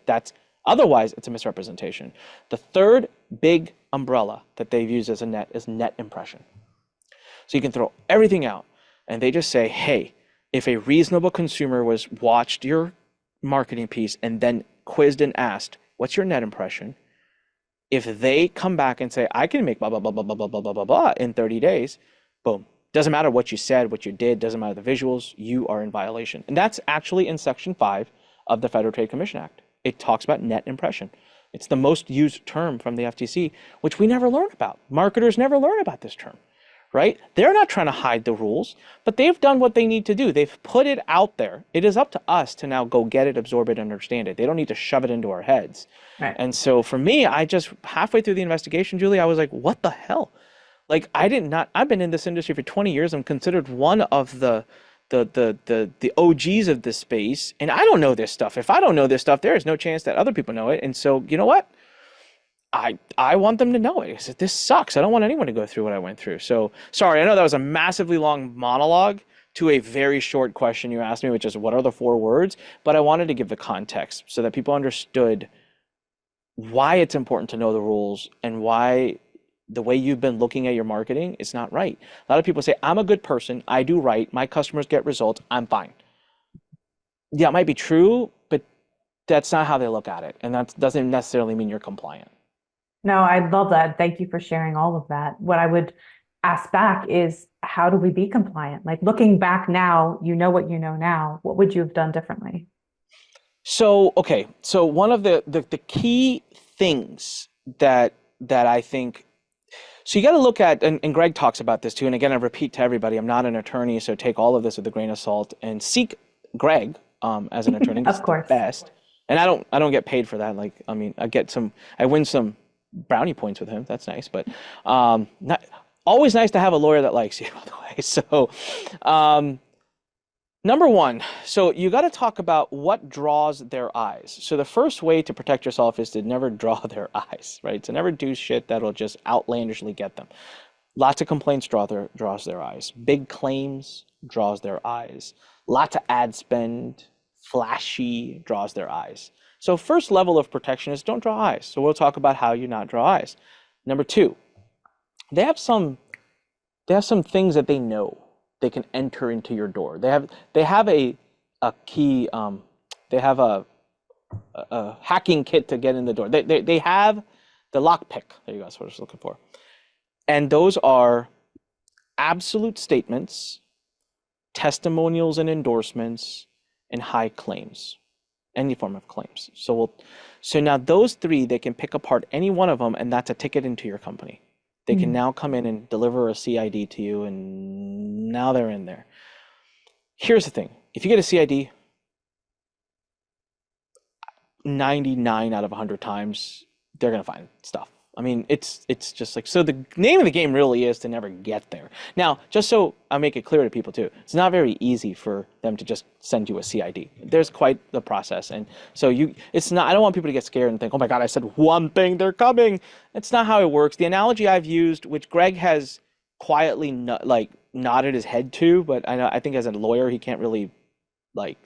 otherwise it's a misrepresentation. The third big umbrella that they've used as a net is net impression. So you can throw everything out and they just say, hey, if a reasonable consumer watched your marketing piece and then quizzed and asked, what's your net impression? If they come back and say, I can make blah, blah, blah, blah, blah, blah, blah, blah, blah, blah in 30 days, boom. Doesn't matter what you said, what you did, doesn't matter the visuals, you are in violation. And that's actually in Section 5 of the Federal Trade Commission Act. It talks about net impression. It's the most used term from the FTC, which we never learn about. Marketers never learn about this term, right? They're not trying to hide the rules, but they've done what they need to do. They've put it out there. It is up to us to now go get it, absorb it, and understand it. They don't need to shove it into our heads. Right. And so for me, I just halfway through the investigation, Julie, I was like, what the hell? Like I've been in this industry for 20 years. I'm considered one of the OGs of this space, and I don't know this stuff. If I don't know this stuff, there is no chance that other people know it. And so, you know what? I want them to know it. I said, this sucks. I don't want anyone to go through what I went through. So sorry, I know that was a massively long monologue to a very short question you asked me, which is what are the 4 words? But I wanted to give the context so that people understood why it's important to know the rules and why the way you've been looking at your marketing is not right. A lot of people say, I'm a good person. I do right. My customers get results. I'm fine. Yeah, it might be true, but that's not how they look at it. And that doesn't necessarily mean you're compliant. No, I love that. Thank you for sharing all of that. What I would ask back is, how do we be compliant? Like looking back now, you know what you know now. What would you have done differently? So, okay, so one of the key things that I think, so you got to look at, and Greg talks about this too, and again, I repeat to everybody, I'm not an attorney, so take all of this with a grain of salt and seek Greg as an attorney. This Of is the course. best, and I don't get paid for that. Like, I mean, I win some brownie points with him. That's nice, but not always nice to have a lawyer that likes you, by the way. So, um, number one, so you got to talk about what draws their eyes. So the first way to protect yourself is to never draw their eyes, right? To never do shit that'll just outlandishly get them. Lots of complaints draws their eyes. Big claims draws their eyes. Lots of ad spend, flashy draws their eyes. So first level of protection is don't draw eyes. So we'll talk about how you not draw eyes. Number two, they have some they have some things that they know they can enter into your door. They have a key they have a hacking kit to get in the door. They have the lockpick. There you go. That's what I was looking for. And those are absolute statements, testimonials and endorsements, and high claims, any form of claims. So now those three, they can pick apart any one of them, and that's a ticket into your company. They can now come in and deliver a CID to you, and now they're in there. Here's the thing. If you get a CID, 99 out of 100 times, they're going to find stuff. I mean, it's just like, so the name of the game really is to never get there. Now, just so I make it clear to people too, it's not very easy for them to just send you a CID. There's quite the process. And so it's not, I don't want people to get scared and think, oh my God, I said one thing, they're coming. It's not how it works. The analogy I've used, which Greg has quietly nodded his head to, but I think as a lawyer, he can't really like,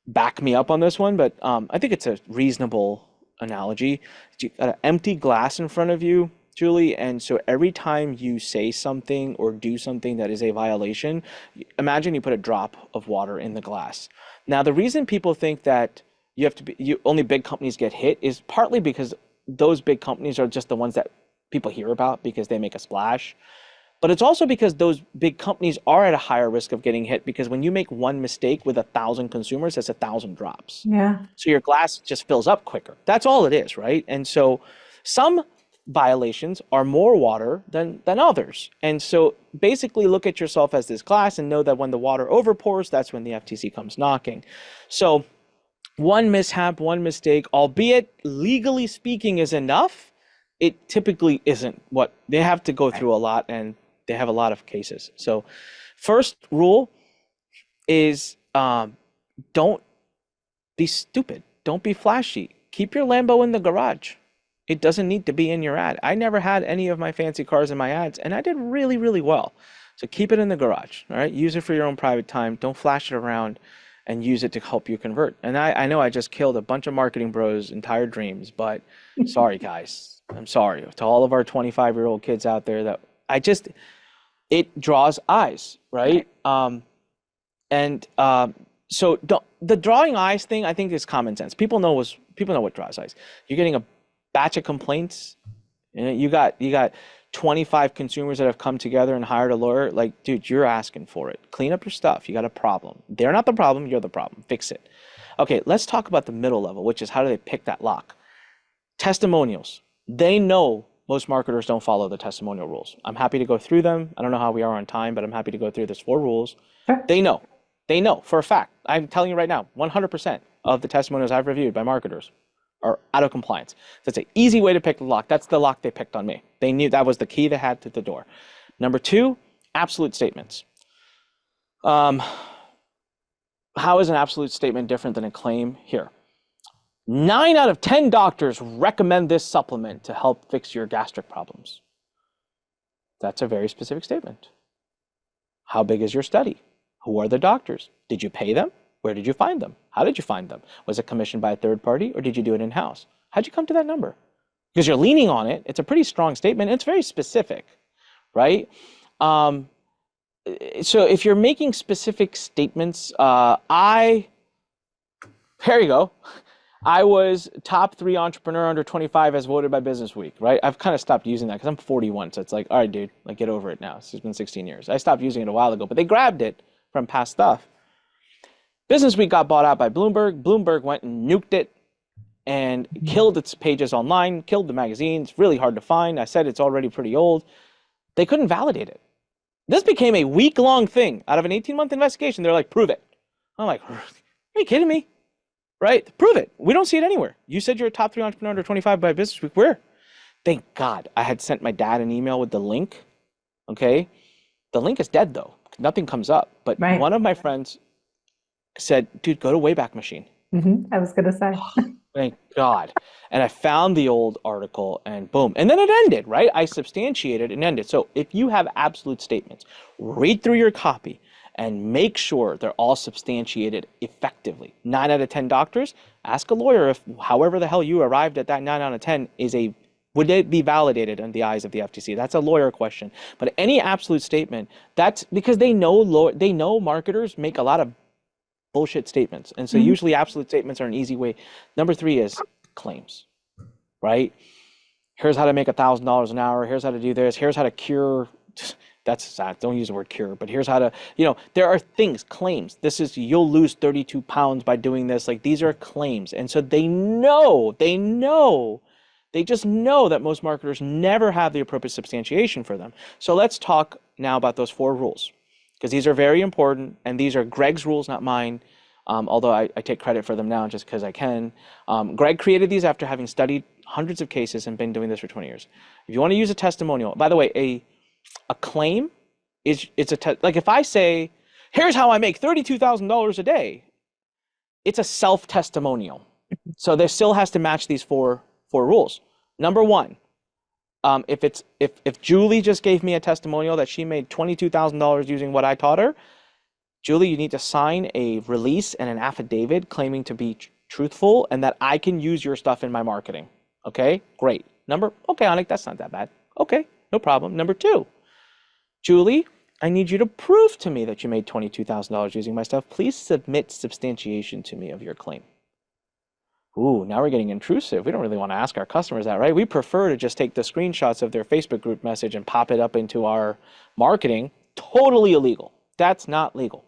back me up on this one, but I think it's a reasonable analogy. You got an empty glass in front of you, Julie, and so every time you say something or do something that is a violation, imagine you put a drop of water in the glass. Now, the reason people think that only big companies get hit is partly because those big companies are just the ones that people hear about because they make a splash. But it's also because those big companies are at a higher risk of getting hit, because when you make one mistake with 1,000 consumers, that's 1,000 drops. Yeah. So your glass just fills up quicker. That's all it is, right? And so some violations are more water than others. And so basically look at yourself as this glass and know that when the water overpours, that's when the FTC comes knocking. So one mishap, one mistake, albeit legally speaking is enough, it typically isn't. What they have to go through a lot, and they have a lot of cases. So first rule is don't be stupid. Don't be flashy. Keep your Lambo in the garage. It doesn't need to be in your ad. I never had any of my fancy cars in my ads, and I did really, really well. So keep it in the garage, all right? Use it for your own private time. Don't flash it around, and use it to help you convert. And I know I just killed a bunch of marketing bros' entire dreams, but sorry, guys. I'm sorry. To all of our 25-year-old kids out there, it draws eyes, right? So the drawing eyes thing, I think, is common sense. People know what draws eyes. You're getting a batch of complaints. You got 25 consumers that have come together and hired a lawyer. Like, dude, you're asking for it. Clean up your stuff. You got a problem. They're not the problem. You're the problem. Fix it. Okay, let's talk about the middle level, which is how do they pick that lock? Testimonials. They know most marketers don't follow the testimonial rules. I'm happy to go through them. I don't know how we are on time, but I'm happy to go through these 4 rules. Sure. They know. They know for a fact. I'm telling you right now, 100% of the testimonials I've reviewed by marketers are out of compliance. That's an easy way to pick the lock. That's the lock they picked on me. They knew that was the key they had to the door. Number 2, absolute statements. How is an absolute statement different than a claim? Here. 9 out of 10 doctors recommend this supplement to help fix your gastric problems. That's a very specific statement. How big is your study? Who are the doctors? Did you pay them? Where did you find them? How did you find them? Was it commissioned by a third party, or did you do it in-house? How'd you come to that number? Because you're leaning on it. It's a pretty strong statement. It's very specific, right? So if you're making specific statements, there you go. I was top 3 entrepreneur under 25 as voted by Business Week, right? I've kind of stopped using that because I'm 41. So it's like, all right, dude, like get over it now. It's been 16 years. I stopped using it a while ago, but they grabbed it from past stuff. Business Week got bought out by Bloomberg. Bloomberg went and nuked it and killed its pages online, killed the magazine. It's really hard to find. I said it's already pretty old. They couldn't validate it. This became a week-long thing. Out of an 18-month investigation, they're like, prove it. I'm like, are you kidding me? Right? Prove it. We don't see it anywhere. You said you're a top 3 entrepreneur under 25 by Business Week. Where? Thank God I had sent my dad an email with the link. Okay. The link is dead though. Nothing comes up. But Right. one of my friends said, dude, go to Wayback Machine. I was going to say. Thank God. And I found the old article and boom. And then it ended, right? I substantiated and ended. So if you have absolute statements, read through your copy and make sure they're all substantiated effectively. 9 out of 10 doctors, ask a lawyer if however the hell you arrived at that 9 out of 10 would it be validated in the eyes of the FTC? That's a lawyer question. But any absolute statement, that's because they know marketers make a lot of bullshit statements. And so usually absolute statements are an easy way. Number 3 is claims, right? Here's how to make $1,000 an hour. Here's how to do this. Here's how to cure. That's sad. Don't use the word cure, but here's how to, there are things, claims. This is, you'll lose 32 pounds by doing this. Like these are claims. And so they just know that most marketers never have the appropriate substantiation for them. So let's talk now about those 4 rules, because these are very important, and these are Greg's rules, not mine, although I take credit for them now just because I can. Greg created these after having studied hundreds of cases and been doing this for 20 years. If you want to use a testimonial, by the way, a claim is like if I say, here's how I make $32,000 a day, it's a self-testimonial. So there still has to match these four rules. Number 1, if Julie just gave me a testimonial that she made $22,000 using what I taught her, Julie, you need to sign a release and an affidavit claiming to be truthful and that I can use your stuff in my marketing. Okay, great. Okay, Anik, that's not that bad. Okay, no problem. Number 2, Julie, I need you to prove to me that you made $22,000 using my stuff. Please submit substantiation to me of your claim. Ooh, now we're getting intrusive. We don't really want to ask our customers that, right? We prefer to just take the screenshots of their Facebook group message and pop it up into our marketing. Totally illegal. That's not legal.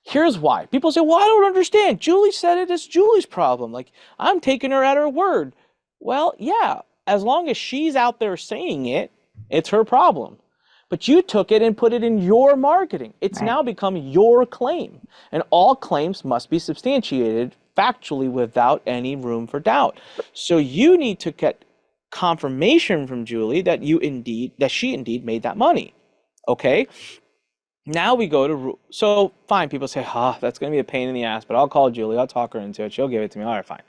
Here's why. People say, well, I don't understand. Julie said it is Julie's problem. Like, I'm taking her at her word. Well, yeah, as long as she's out there saying it, it's her problem. But you took it and put it in your marketing. It's now become your claim. And all claims must be substantiated factually without any room for doubt. So you need to get confirmation from Julie that she indeed made that money. Okay? Now we go to, so fine, people say, that's going to be a pain in the ass, but I'll call Julie, I'll talk her into it, she'll give it to me. All right, fine.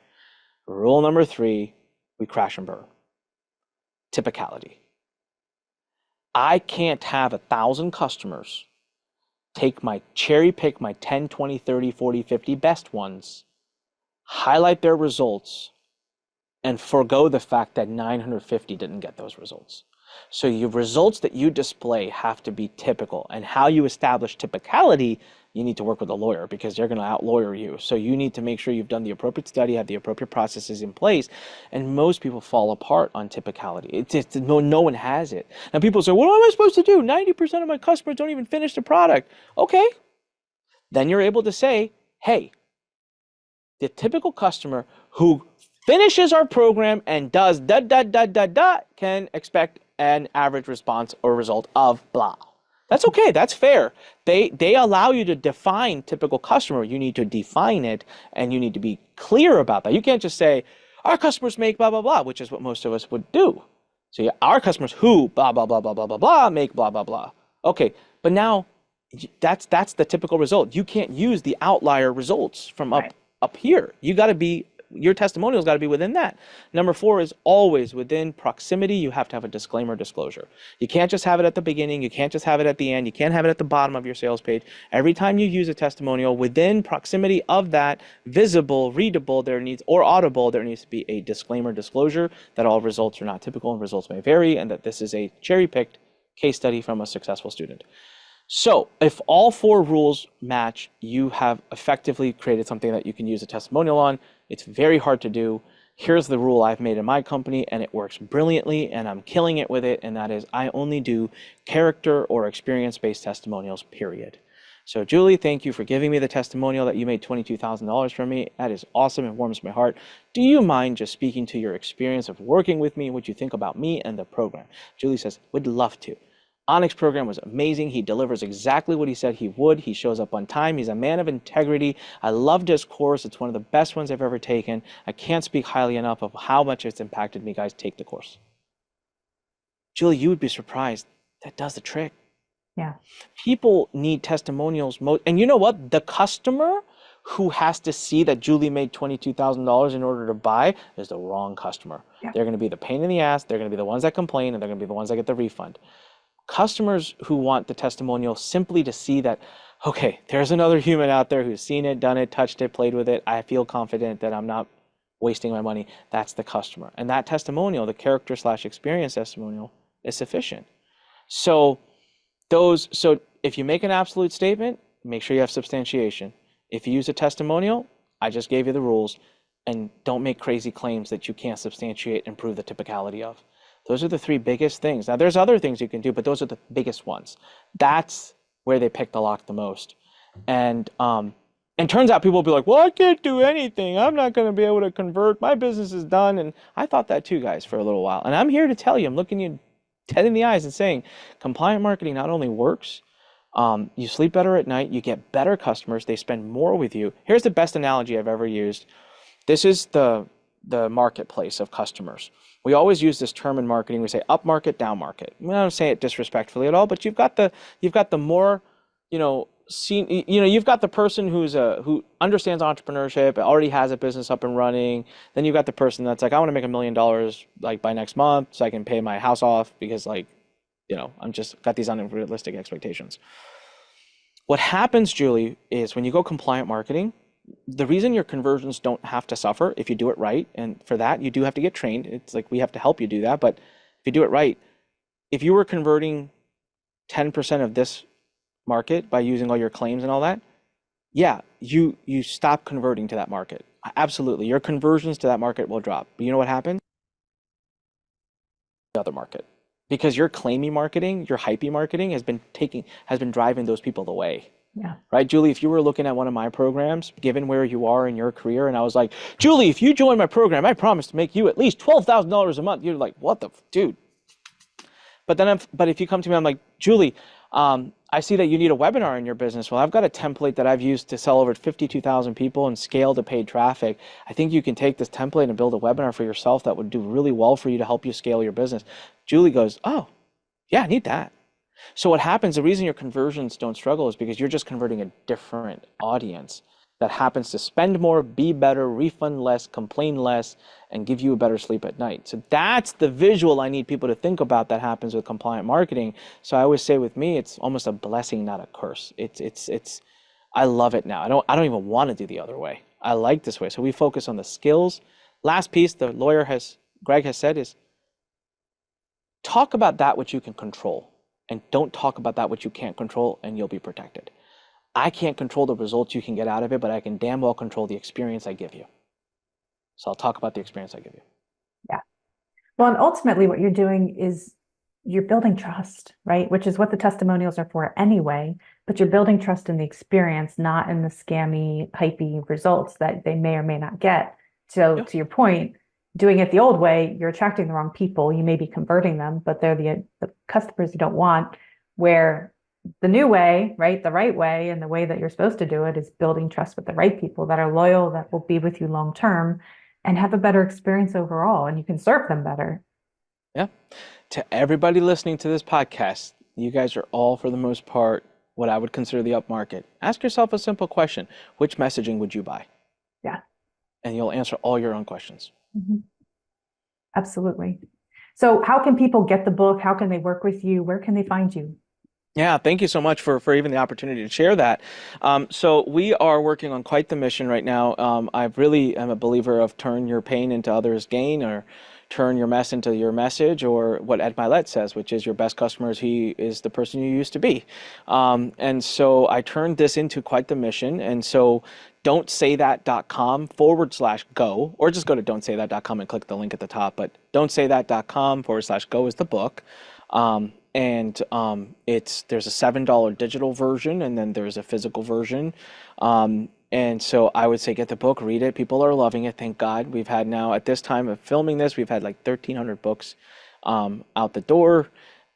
Rule number 3, we crash and burn. Typicality. I can't have 1,000 customers cherry pick my 10, 20, 30, 40, 50 best ones, highlight their results, and forego the fact that 950 didn't get those results. So your results that you display have to be typical. And how you establish typicality, you need to work with a lawyer because they're going to out-lawyer you. So you need to make sure you've done the appropriate study, have the appropriate processes in place. And most people fall apart on typicality. No one has it. Now people say, what am I supposed to do? 90% of my customers don't even finish the product. Okay. Then you're able to say, hey, the typical customer who finishes our program and does can expect an average response or result of blah. That's okay. That's fair. They allow you to define typical customer. You need to define it and you need to be clear about that. You can't just say, our customers make blah, blah, blah, which is what most of us would do. So yeah, our customers who blah, blah, blah, blah, blah, blah, blah, make blah, blah, blah. Okay, but now that's the typical result. You can't use the outlier results from up here. Your testimonial's got to be within that. Number 4 is always within proximity. You have to have a disclaimer disclosure. You can't just have it at the beginning. You can't just have it at the end. You can't have it at the bottom of your sales page. Every time you use a testimonial within proximity of that, visible, readable, or audible, there needs to be a disclaimer disclosure that all results are not typical and results may vary, and that this is a cherry-picked case study from a successful student. So if all 4 rules match, you have effectively created something that you can use a testimonial on. It's very hard to do. Here's the rule I've made in my company, and it works brilliantly, and I'm killing it with it. And that is, I only do character or experience-based testimonials, period. So Julie, thank you for giving me the testimonial that you made $22,000 from me. That is awesome. It warms my heart. Do you mind just speaking to your experience of working with me, what you think about me and the program? Julie says, would love to. Anik's program was amazing. He delivers exactly what he said he would. He shows up on time. He's a man of integrity. I loved his course. It's one of the best ones I've ever taken. I can't speak highly enough of how much it's impacted me. Guys, take the course. Julie, you would be surprised. That does the trick. Yeah. People need testimonials. And you know what? The customer who has to see that Julie made $22,000 in order to buy is the wrong customer. Yeah. They're going to be the pain in the ass. They're going to be the ones that complain, and they're going to be the ones that get the refund. Customers who want the testimonial simply to see that, okay, there's another human out there who's seen it, done it, touched it, played with it. I feel confident that I'm not wasting my money. That's the customer. And that testimonial, the character/experience testimonial, is sufficient. So if you make an absolute statement, make sure you have substantiation. If you use a testimonial, I just gave you the rules, and don't make crazy claims that you can't substantiate and prove the typicality of. Those are the three biggest things. Now, there's other things you can do, but those are the biggest ones. That's where they pick the lock the most. And turns out people will be like, well, I can't do anything. I'm not going to be able to convert. My business is done. And I thought that too, guys, for a little while. And I'm here to tell you, I'm looking you dead in the eyes and saying, compliant marketing not only works, you sleep better at night, you get better customers, they spend more with you. Here's the best analogy I've ever used. This is the marketplace of customers. We always use this term in marketing. We say up market, down market. I don't say it disrespectfully at all, but you've got the more, you've got the person who understands entrepreneurship, already has a business up and running. Then you've got the person that's like, I want to make $1 million like by next month so I can pay my house off because I'm just got these unrealistic expectations. What happens, Julie, is when you go compliant marketing, the reason your conversions don't have to suffer if you do it right, and for that you do have to get trained. It's like we have to help you do that, but if you do it right, if you were converting 10% of this market by using all your claims and all that, yeah, you stop converting to that market. Absolutely, your conversions to that market will drop. But you know what happens? The other market, because your claimy marketing, your hypey marketing has been driving those people away. Yeah. Right, Julie, if you were looking at one of my programs, given where you are in your career, and I was like, Julie, if you join my program, I promise to make you at least $12,000 a month. You're like, what the, dude? But if you come to me, I'm like, Julie, I see that you need a webinar in your business. Well, I've got a template that I've used to sell over 52,000 people and scale to paid traffic. I think you can take this template and build a webinar for yourself that would do really well for you to help you scale your business. Julie goes, oh, yeah, I need that. So what happens, the reason your conversions don't struggle is because you're just converting a different audience that happens to spend more, be better, refund less, complain less, and give you a better sleep at night. So that's the visual I need people to think about that happens with compliant marketing. So I always say with me, it's almost a blessing, not a curse. I love it now. I don't even want to do the other way. I like this way. So we focus on the skills. Last piece Greg has said is talk about that which you can control. And don't talk about that which you can't control, and you'll be protected. I can't control the results you can get out of it, but I can damn well control the experience I give you. So I'll talk about the experience I give you. Yeah. Well, and ultimately what you're doing is you're building trust, right? Which is what the testimonials are for anyway, but you're building trust in the experience, not in the scammy, hypey results that they may or may not get. So to your point, doing it the old way, you're attracting the wrong people. You may be converting them, but they're the customers you don't want. Where the new way, right, the right way, and the way that you're supposed to do it is building trust with the right people that are loyal, that will be with you long term, and have a better experience overall, and you can serve them better. Yeah. To everybody listening to this podcast, you guys are all, for the most part, what I would consider the upmarket. Ask yourself a simple question: which messaging would you buy? Yeah. And you'll answer all your own questions. Mm-hmm. Absolutely. So how can people get the book? How can they work with you? Where can they find you? Yeah, thank you so much for even the opportunity to share that. So we are working on quite the mission right now. I really am a believer of turn your pain into others' gain, or turn your mess into your message, or what Ed Milet says, which is your best customer is he is the person you used to be. And so I turned this into quite the mission. And so don'tsaythat.com/go, or just go to don'tsaythat.com and click the link at the top. But don'tsaythat.com/go is the book. It's there's a $7 digital version, and then there's a physical version. And so I would say get the book, read it. People are loving it. Thank God. We've had now at this time of filming this, we've had like 1,300 books out the door,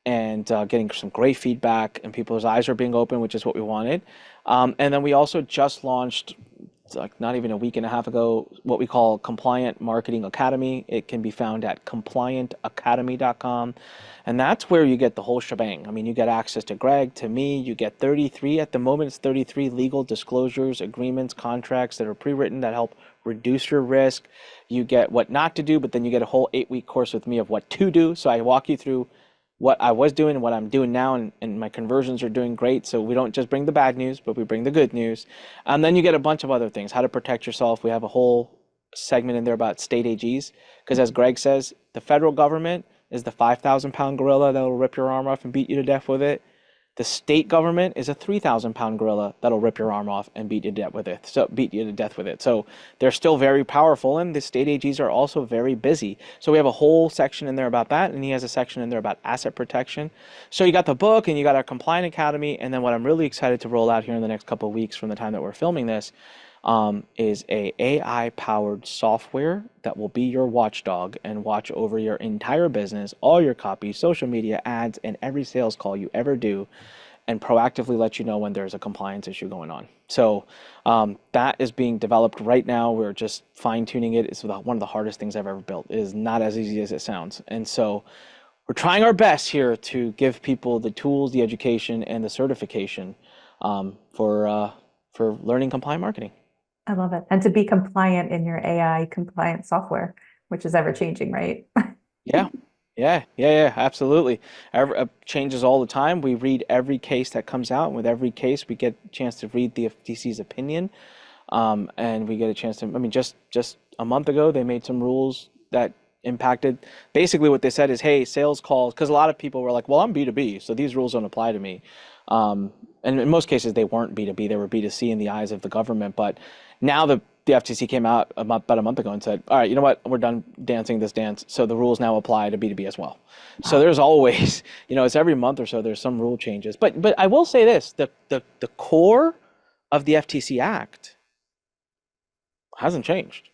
and getting some great feedback, and people's eyes are being open, which is what we wanted. And then we also just launched, it's like not even a week and a half ago, what we call Compliant Marketing Academy. It can be found at compliantacademy.com. And that's where you get the whole shebang. I mean, you get access to Greg, to me, you get 33, at the moment, it's 33 legal disclosures, agreements, contracts that are pre-written that help reduce your risk. You get what not to do, but then you get a whole 8-week course with me of what to do. So I walk you through what I was doing and what I'm doing now, and my conversions are doing great. So we don't just bring the bad news, but we bring the good news. And then you get a bunch of other things, how to protect yourself. We have a whole segment in there about state AGs, because as Greg says, the federal government is the 5,000-pound gorilla that'll rip your arm off and beat you to death with it. The state government is a 3,000-pound gorilla that'll rip your arm off and beat you to death with it. So they're still very powerful, and the state AGs are also very busy. So we have a whole section in there about that, and he has a section in there about asset protection. So you got the book, and you got our Compliant Academy, and then what I'm really excited to roll out here in the next couple of weeks from the time that we're filming this is a AI-powered software that will be your watchdog and watch over your entire business, all your copy, social media, ads, and every sales call you ever do, and proactively let you know when there's a compliance issue going on. So that is being developed right now. We're just fine-tuning it. It's one of the hardest things I've ever built. It is not as easy as it sounds. And so we're trying our best here to give people the tools, the education, and the certification for learning compliant marketing. I love it. And to be compliant in your AI compliant software, which is ever changing, right? Yeah, yeah, absolutely. Changes all the time. We read every case that comes out, and with every case, we get a chance to read the FTC's opinion, and we get a chance to. I mean, just a month ago, they made some rules that impacted. Basically, what they said is, hey, sales calls, because a lot of people were like, well, I'm B2B, so these rules don't apply to me. And in most cases, they weren't B2B; they were B2C in the eyes of the government. But now the FTC came out about a month ago and said, all right, you know what? We're done dancing this dance. So the rules now apply to B2B as well. So there's always, it's every month or so there's some rule changes. But I will say this, the core of the FTC Act hasn't changed.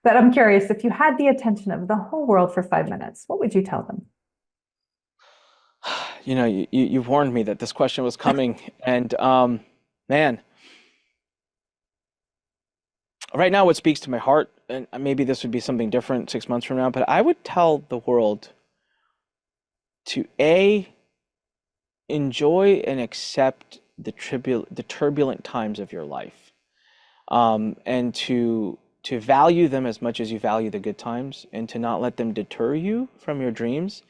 But I'm curious, if you had the attention of the whole world for 5 minutes, what would you tell them? You've warned me that this question was coming. And man, right now what speaks to my heart, and maybe this would be something different 6 months from now, but I would tell the world to enjoy and accept the turbulent times of your life, and to value them as much as you value the good times, and to not let them deter you from your dreams,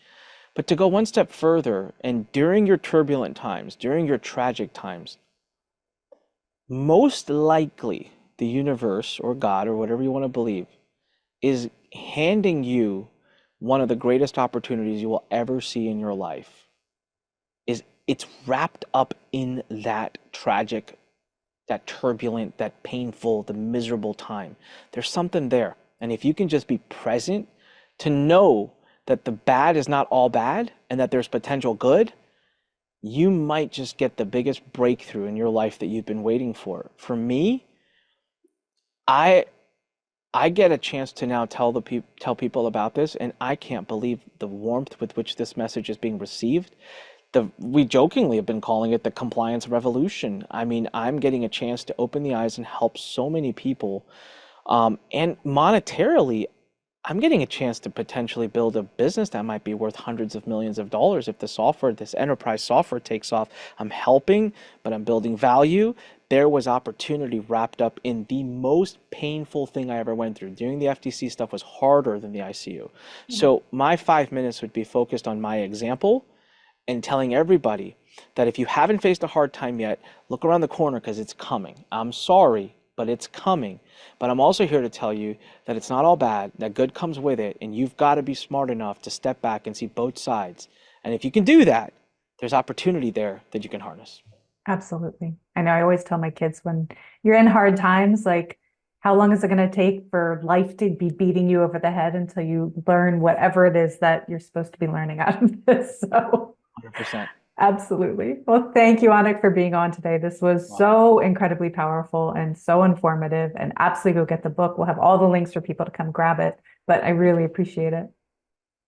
but to go one step further, and during your turbulent times, during your tragic times, most likely the universe or God or whatever you want to believe is handing you one of the greatest opportunities you will ever see in your life. It's wrapped up in that tragic, that turbulent, that painful, the miserable time. There's something there. And if you can just be present to know that the bad is not all bad and that there's potential good, you might just get the biggest breakthrough in your life that you've been waiting for. For me, I get a chance to now tell people about this, and I can't believe the warmth with which this message is being received. We jokingly have been calling it the compliance revolution. I mean, I'm getting a chance to open the eyes and help so many people. And monetarily, I'm getting a chance to potentially build a business that might be worth hundreds of millions of dollars if this enterprise software takes off. I'm helping, but I'm building value. There was opportunity wrapped up in the most painful thing I ever went through. Doing the FTC stuff was harder than the ICU. So my 5 minutes would be focused on my example and telling everybody that if you haven't faced a hard time yet, look around the corner because it's coming. I'm sorry, but it's coming. But I'm also here to tell you that it's not all bad, that good comes with it, and you've got to be smart enough to step back and see both sides. And if you can do that, there's opportunity there that you can harness. Absolutely. I know I always tell my kids when you're in hard times, like, how long is it going to take for life to be beating you over the head until you learn whatever it is that you're supposed to be learning out of this? So, 100%. absolutely. Well, thank you, Anik, for being on today. This was Welcome. so incredibly powerful and so informative. And absolutely go get the book. We'll have all the links for people to come grab it. But I really appreciate it.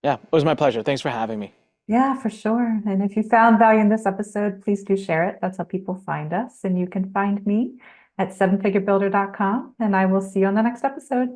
Yeah, it was my pleasure. Thanks for having me. Yeah, for sure. And if you found value in this episode, please do share it. That's how people find us. And you can find me at sevenfigurebuilder.com. And I will see you on the next episode.